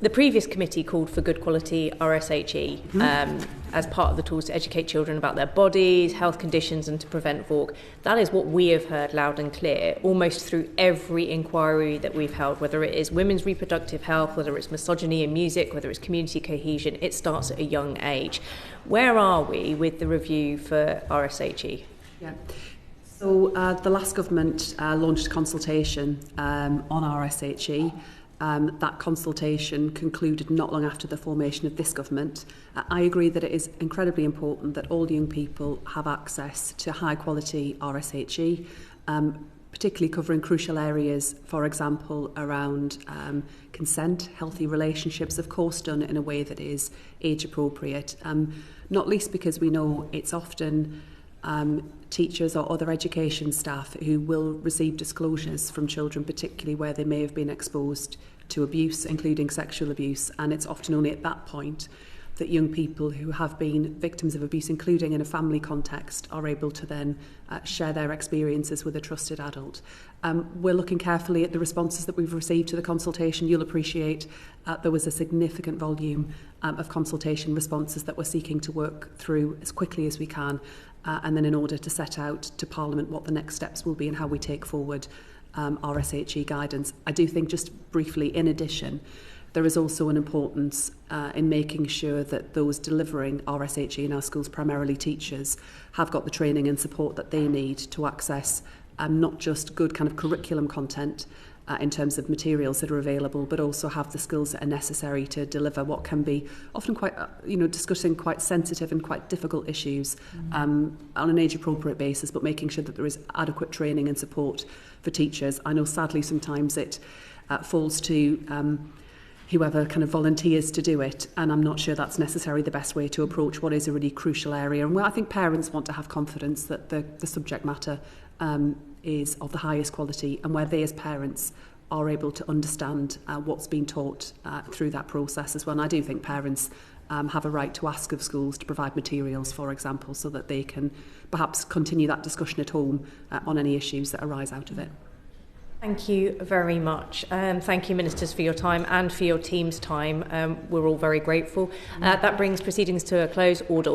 The previous committee called for good quality RSHE as part of the tools to educate children about their bodies, health conditions, and to prevent VOG. That is what we have heard loud and clear almost through every inquiry that we've held, whether it is women's reproductive health, whether it's misogyny in music, whether it's community cohesion. It starts at a young age. Where are we with the review for RSHE? Yeah. So the last government launched a consultation on RSHE. That consultation concluded not long after the formation of this government. I agree that it is incredibly important that all young people have access to high quality RSHE, particularly covering crucial areas, for example, around consent, healthy relationships, of course done in a way that is age appropriate, not least because we know it's often teachers or other education staff who will receive disclosures from children, particularly where they may have been exposed to abuse, including sexual abuse, and it's often only at that point that young people who have been victims of abuse, including in a family context, are able to then share their experiences with a trusted adult. We're looking carefully at the responses that we've received to the consultation. You'll appreciate there was a significant volume of consultation responses that we're seeking to work through as quickly as we can, and then in order to set out to Parliament what the next steps will be and how we take forward our SHE guidance. I do think, just briefly, in addition, there is also an importance in making sure that those delivering our SHE in our schools, primarily teachers, have got the training and support that they need to access not just good kind of curriculum content in terms of materials that are available, but also have the skills that are necessary to deliver what can be often quite, discussing quite sensitive and quite difficult issues on an age-appropriate basis, but making sure that there is adequate training and support for teachers. I know sadly sometimes it falls to whoever kind of volunteers to do it, and I'm not sure that's necessarily the best way to approach what is a really crucial area, and where I think parents want to have confidence that the subject matter is of the highest quality, and where they as parents are able to understand what's been taught through that process as well. And I do think parents have a right to ask of schools to provide materials, for example, so that they can perhaps continue that discussion at home on any issues that arise out of it. Thank you very much. Thank you, Ministers, for your time and for your team's time. We're all very grateful. That brings proceedings to a close. Order.